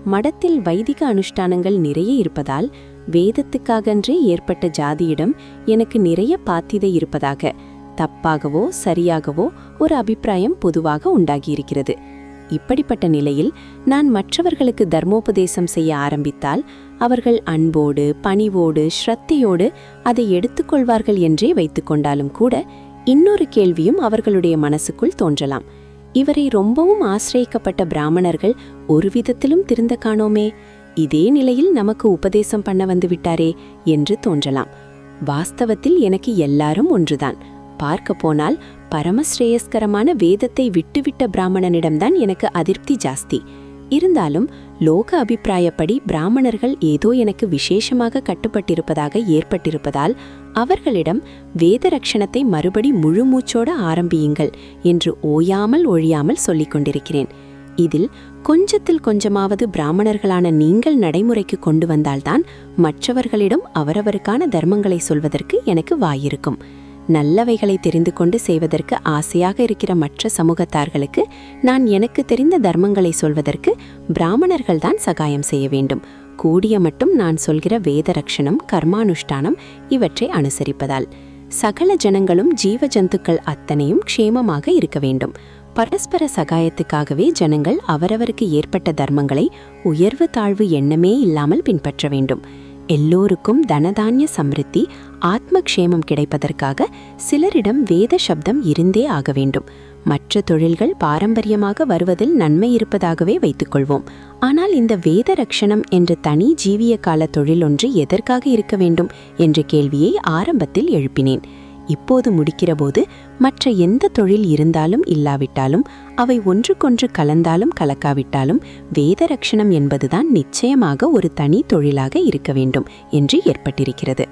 மடத்தில் வைதிக அனுஷ்டானங்கள் நிறைய இருப்பதால் வேதத்துக்காகன்றே ஏற்பட்ட ஜாதியிடம் எனக்கு நிறைய பாத்திதை இருப்பதாக தப்பாகவோ சரியாகவோ ஒரு அபிப்பிராயம் பொதுவாக உண்டாகியிருக்கிறது. இப்படிப்பட்ட நிலையில் நான் மற்றவர்களுக்கு தர்மோபதேசம் செய்ய ஆரம்பித்தால் அவர்கள் அன்போடு, பணிவோடு, ஸ்ரத்தையோடு அதை எடுத்துக்கொள்வார்கள் என்றே வைத்துக்கொண்டாலும் கூட இன்னொரு கேள்வியும் அவர்களுடைய மனசுக்குள் தோன்றலாம். இவரை ரொம்பவும் ஆசிரியக்கப்பட்ட பிராமணர்கள் ஒரு விதத்திலும் திருந்த காணோமே, இதே நிலையில் நமக்கு உபதேசம் பண்ண வந்து விட்டாரே என்று தோன்றலாம். வாஸ்தவத்தில் எனக்கு எல்லாரும் ஒன்றுதான். பார்க்க போனால் பரமஸ்ரேயஸ்கரமான வேதத்தை விட்டுவிட்ட பிராமணனிடம்தான் எனக்கு அதிருப்தி ஜாஸ்தி. இருந்தாலும் லோக அபிப்பிராயப்படி பிராமணர்கள் ஏதோ எனக்கு விசேஷமாக கட்டுப்பட்டிருப்பதாக ஏற்பட்டிருப்பதால் அவர்களிடம் வேத ரட்சணத்தை மறுபடி முழு மூச்சோட ஆரம்பியுங்கள் என்று ஓயாமல் ஒழியாமல் சொல்லிக் கொண்டிருக்கிறேன். இதில் கொஞ்சத்தில் கொஞ்சமாவது பிராமணர்களான நீங்கள் நடைமுறைக்கு கொண்டு வந்தால்தான் மற்றவர்களிடம் அவரவருக்கான தர்மங்களை சொல்வதற்கு எனக்கு வாயிருக்கும். நல்லவைகளை தெரிந்து கொண்டு செய்வதற்கு ஆசையாக இருக்கிற மற்ற சமூகத்தார்களுக்கு நான் எனக்கு தெரிந்த தர்மங்களை சொல்வதற்கு பிராமணர்கள்தான் சகாயம் செய்ய வேண்டும். கூடிய மட்டும் நான் சொல்கிற வேத ரட்சணம், கர்மானுஷ்டானம் இவற்றை அனுசரிப்பதால் சகல ஜனங்களும் ஜீவ ஜந்துக்கள் அத்தனையும் க்ஷேமமாக இருக்க வேண்டும். பரஸ்பர சகாயத்துக்காகவே ஜனங்கள் அவரவருக்கு ஏற்பட்ட தர்மங்களை உயர்வு தாழ்வு எண்ணமே இல்லாமல் பின்பற்ற வேண்டும். எல்லோருக்கும் தனதானிய சம்ருத்தி, ஆத்மக்ஷேமம் கிடைப்பதற்காக சிலரிடம் வேத சப்தம் இருந்தே ஆக வேண்டும். மற்ற தொழில்கள் பாரம்பரியமாக வருவதில் நன்மை இருப்பதாகவே வைத்துக்கொள்வோம். ஆனால் இந்த வேத ரட்சணம் என்ற தனி ஜீவிய கால தொழில் ஒன்று எதற்காக இருக்க வேண்டும் என்ற கேள்வியை ஆரம்பத்தில் எழுப்பினேன். இப்போது முடிக்கிறபோது மற்ற எந்த தொழில் இருந்தாலும் இல்லாவிட்டாலும் அவை ஒன்றுக்கொன்று கலந்தாலும் கலக்காவிட்டாலும் வேத ரட்சணம் என்பதுதான் நிச்சயமாக ஒரு தனி தொழிலாக இருக்க வேண்டும் என்று ஏற்பட்டிருக்கிறது.